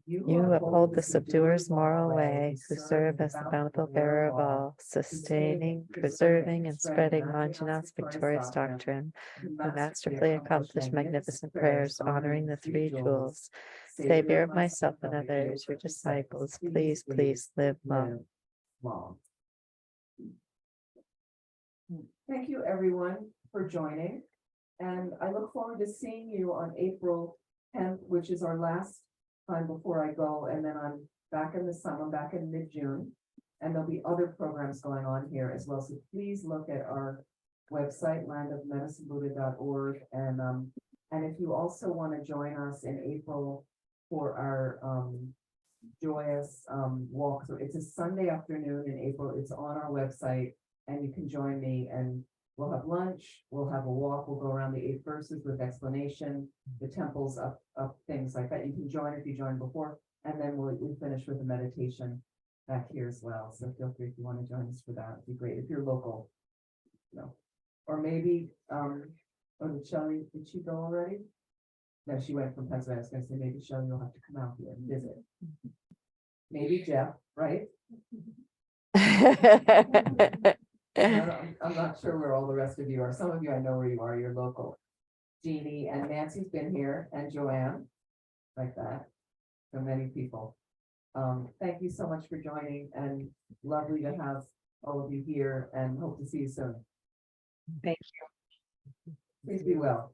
You uphold the subduer's moral way, who serve as the bountiful bearer of all, sustaining, preserving, and spreading Manjunath's victorious doctrine, who masterfully accomplished magnificent prayers honoring the three jewels. Savior of myself and others, your disciples, please, please live long. Thank you, everyone, for joining. And I look forward to seeing you on April 10th, which is our last time before I go. And then I'm back in the summer, back in mid-June. And there'll be other programs going on here as well. So please look at our website, landofmedicinebuddha.org. And if you also want to join us in April for our joyous walk. So it's a Sunday afternoon in April. It's on our website, and you can join me, and we'll have lunch, we'll have a walk, we'll go around the 8 verses with explanation, the temples up things like that. You can join if you joined before, and then we finish with a meditation back here as well. So feel free if you want to join us for that. It'd be great if you're local. Or maybe did Shelley, did she go already? No, she went from Pennsylvania. I was gonna say maybe Shelley will have to come out here and visit. Maybe Jeff, right? I'm not sure where all the rest of you are. Some of you I know where you are. You're local. Jeannie and Nancy's been here, and Joanne, like that. So many people. Thank you so much for joining, and lovely to have all of you here, and hope to see you soon. Thank Please be well.